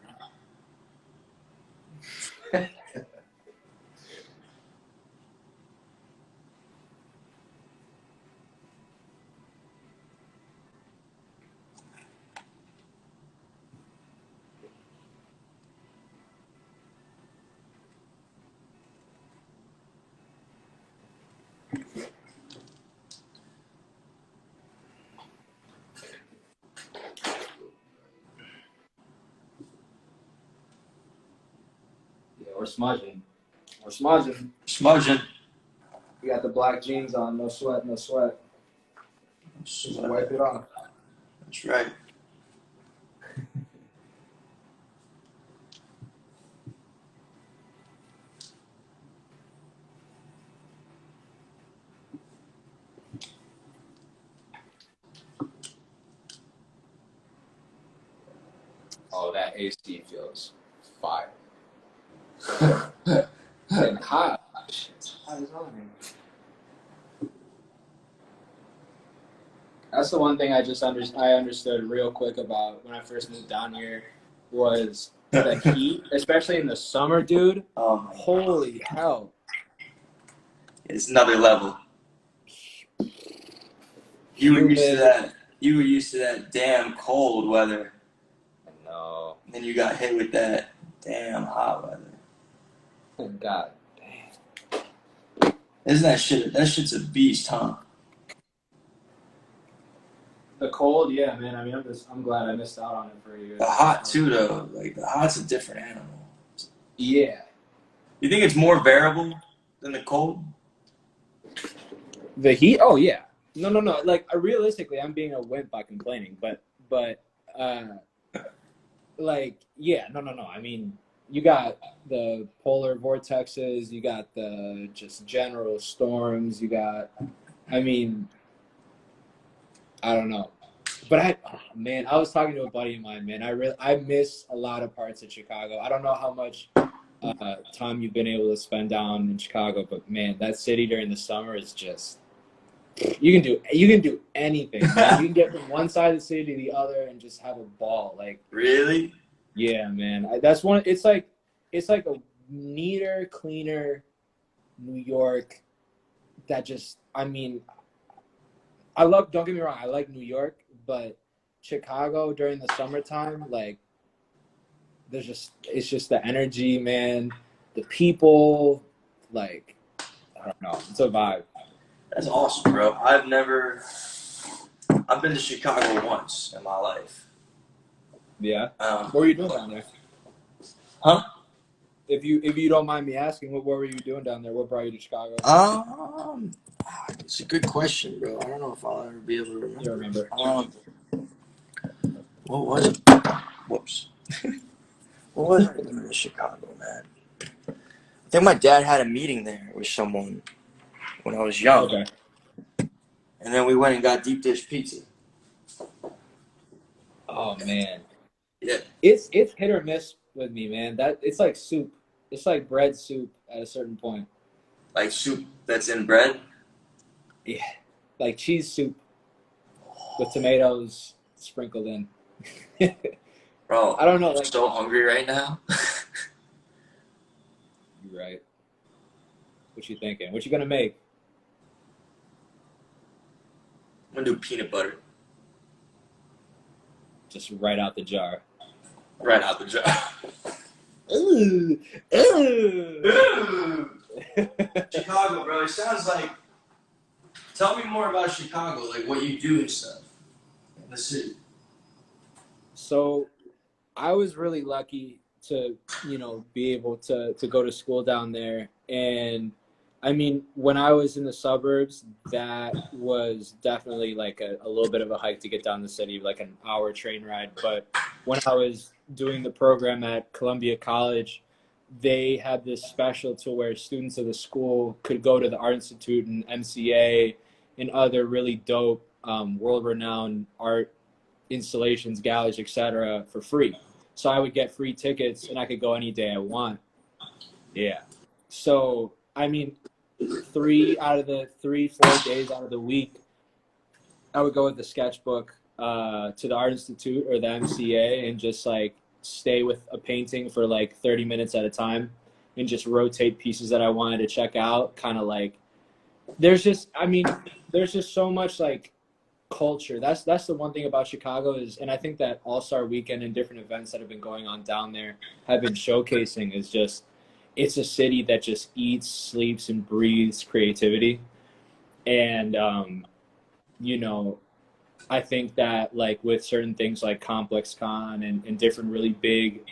Yeah, we're smudging. We're smudging. Smudging. You got the black jeans on, no sweat, no sweat. Just wipe it off. That's right. Oh, that AC feels fire. And hot. Shit, it's hot as hell in here. That's the one thing I understood real quick about when I first moved down here was the heat, especially in the summer, dude. Holy hell. It's another level. You were used to that. You were used to that damn cold weather. No. And then you got hit with that damn hot weather. God damn. Isn't that shit? That shit's a beast, huh? The cold, yeah, man. I mean, I'm glad I missed out on it for a year. The hot too, though. Like the hot's a different animal. Yeah. You think it's more bearable than the cold? The heat? Oh yeah. No. Like realistically, I'm being a wimp by complaining, but like yeah, no. I mean, you got the polar vortexes, you got the just general storms, you got. I mean, I don't know, but I was talking to a buddy of mine, man. I miss a lot of parts of Chicago. I don't know how much time you've been able to spend down in Chicago, but man, that city during the summer is just. You can do anything, man. You can get from one side of the city to the other and just have a ball. Like really? Yeah, man. That's one. It's like a neater, cleaner New York. That just. I mean, I love. Don't get me wrong. I like New York, but Chicago during the summertime, like, it's just the energy, man. The people, like, I don't know. It's a vibe. That's awesome, bro. I've been to Chicago once in my life. Yeah. What were you doing down there? Huh? If you don't mind me asking, what were you doing down there? What brought you to Chicago? It's a good question, bro. I don't know if I'll ever be able to remember. You remember? What was it? Whoops. What was I doing in Chicago, man? I think my dad had a meeting there with someone when I was young. Okay. And then we went and got deep dish pizza. Oh man. Yeah. It's hit or miss with me, man. That it's like soup. It's like bread soup at a certain point. Like soup that's in bread? Yeah. Like cheese soup with tomatoes sprinkled in. Bro, I don't know. I'm Like, so hungry right now. You're right. What you thinking? What you gonna make? I'm gonna do peanut butter. Just right out the jar. Right out the jar. Ooh. Ooh. She Chicago, bro. It sounds like. Tell me more about Chicago, like what you do and stuff in the city. So I was really lucky to, be able to go to school down there. And I mean, when I was in the suburbs, that was definitely like a little bit of a hike to get down the city, like an hour train ride. But when I was doing the program at Columbia College, they had this special to where students of the school could go to the Art Institute and MCA and other really dope, world-renowned art installations, galleries, etc., for free. So I would get free tickets and I could go any day I want. Yeah. So I mean, 4 days out of the week, I would go with the sketchbook to the Art Institute or the MCA and just like stay with a painting for like 30 minutes at a time and just rotate pieces that I wanted to check out. Kind of like there's just so much like culture. That's the one thing about Chicago is, and I think that All-Star Weekend and different events that have been going on down there have been showcasing is just it's a city that just eats, sleeps, and breathes creativity. And I think that like with certain things like Complex Con and different really big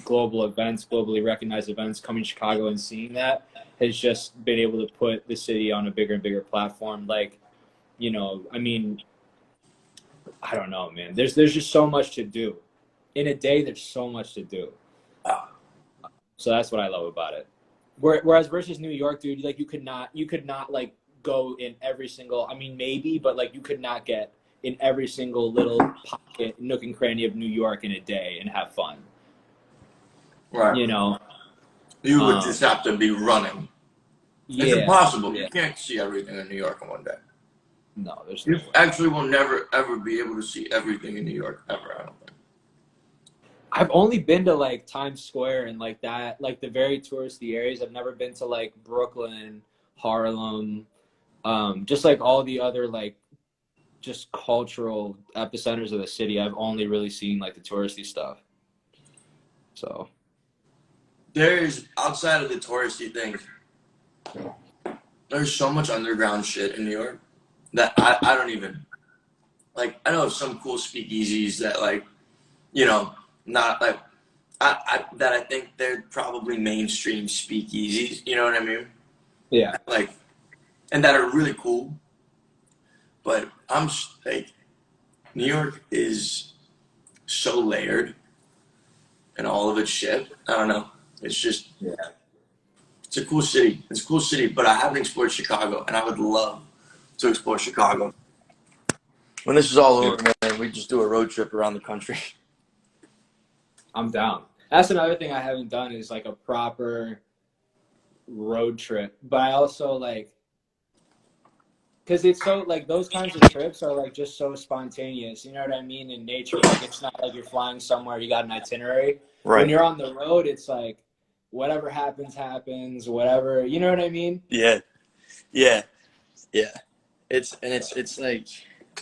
global events, globally recognized events coming to Chicago and seeing that has just been able to put the city on a bigger and bigger platform. Like, I mean, I don't know, man. There's just so much to do. In a day, there's so much to do. So that's what I love about it. Whereas versus New York, dude, like you could not like go in every single. I mean, maybe, but like you could not get in every single little pocket, nook and cranny of New York in a day and have fun. Right. You would just have to be running. Yeah, it's impossible. Yeah. You can't see everything in New York in one day. No, there's You actually will never ever be able to see everything in New York ever. I don't think. I've only been to like Times Square and like that, like the very touristy areas. I've never been to like Brooklyn, Harlem, just like all the other like just cultural epicenters of the city. I've only really seen like the touristy stuff. So there's outside of the touristy things, there's so much underground shit in New York that I don't even like. I know of some cool speakeasies that like, not like that I think they're probably mainstream speakeasies. You know what I mean? yeah, Like, and that are really cool. But I'm like, New York is so layered and all of its shit. I don't know. It's just, it's a cool city. It's a cool city, but I haven't explored Chicago, and I would love to explore Chicago. When this is all over, man, we just do a road trip around the country. I'm down. That's another thing I haven't done is like a proper road trip. But I also like, because it's so like those kinds of trips are like just so spontaneous. You know what I mean? In nature, like it's not like you're flying somewhere, you got an itinerary. Right. When you're on the road, it's like whatever happens, whatever. You know what I mean? Yeah. It's like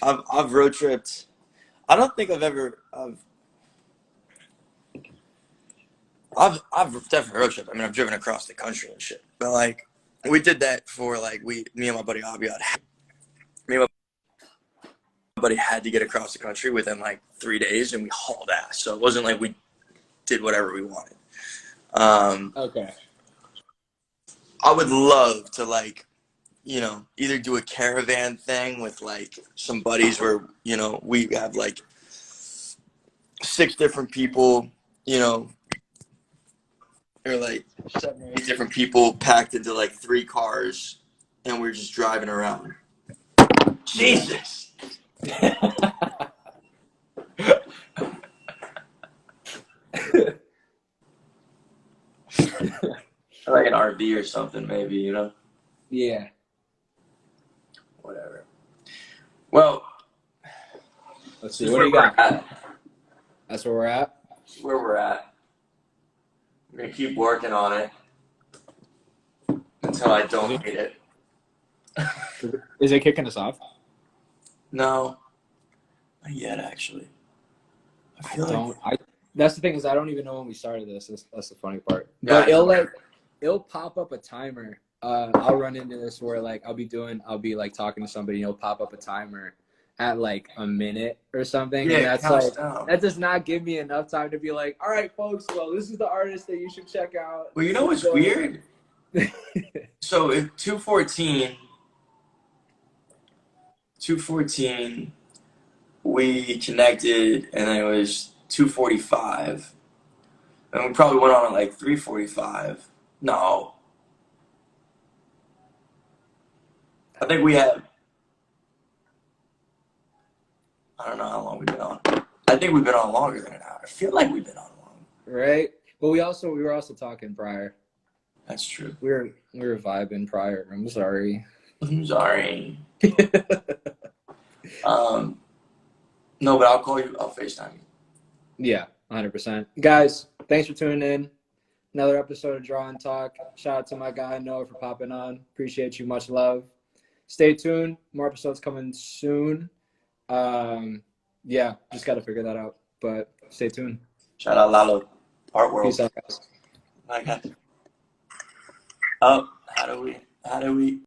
I've road tripped. I don't think I've definitely road tripped. I mean, I've driven across the country and shit. But like, we did that for like me and my buddy Abiad. Me and my buddy had to get across the country within like 3 days, and we hauled ass. So it wasn't like we did whatever we wanted. Okay. I would love to like, either do a caravan thing with like some buddies where, we have like 6 different people, or like 7 or 8 different people packed into like 3 cars, and we're just driving around. Jesus. Like an RV or something, maybe, Yeah. Whatever. Well, Let's see. What do you got? That's where we're at? That's where we're at. I'm going to keep working on it until I don't hate it. Is it kicking us off? No. Not yet, actually. I feel that's the thing is I don't even know when we started this. That's the funny part. Yeah, But it'll pop up a timer I'll run into this where like I'll be like talking to somebody and he'll pop up a timer at like a minute or something, Yeah, and it that's counts like down. that does not give me enough time to be like, all right, folks, well, this is the artist that you should check out. Well, you know what's weird? So if 214, we connected, and then it was 2:45, and we probably went on at like 3:45. No, I think we had. I don't know how long we've been on. I think we've been on longer than an hour. I feel like we've been on long. Right, but we were also talking prior. That's true. We were vibing prior. I'm sorry. I'm sorry. No, but I'll call you. I'll FaceTime you. Yeah, 100%. Guys, thanks for tuning in. Another episode of Draw and Talk. Shout out to my guy Noah for popping on. Appreciate you. Much love. Stay tuned. More episodes coming soon. Yeah, just got to figure that out. But stay tuned. Shout out Lalo. Art World. Peace out, guys. I got you. Oh, how do we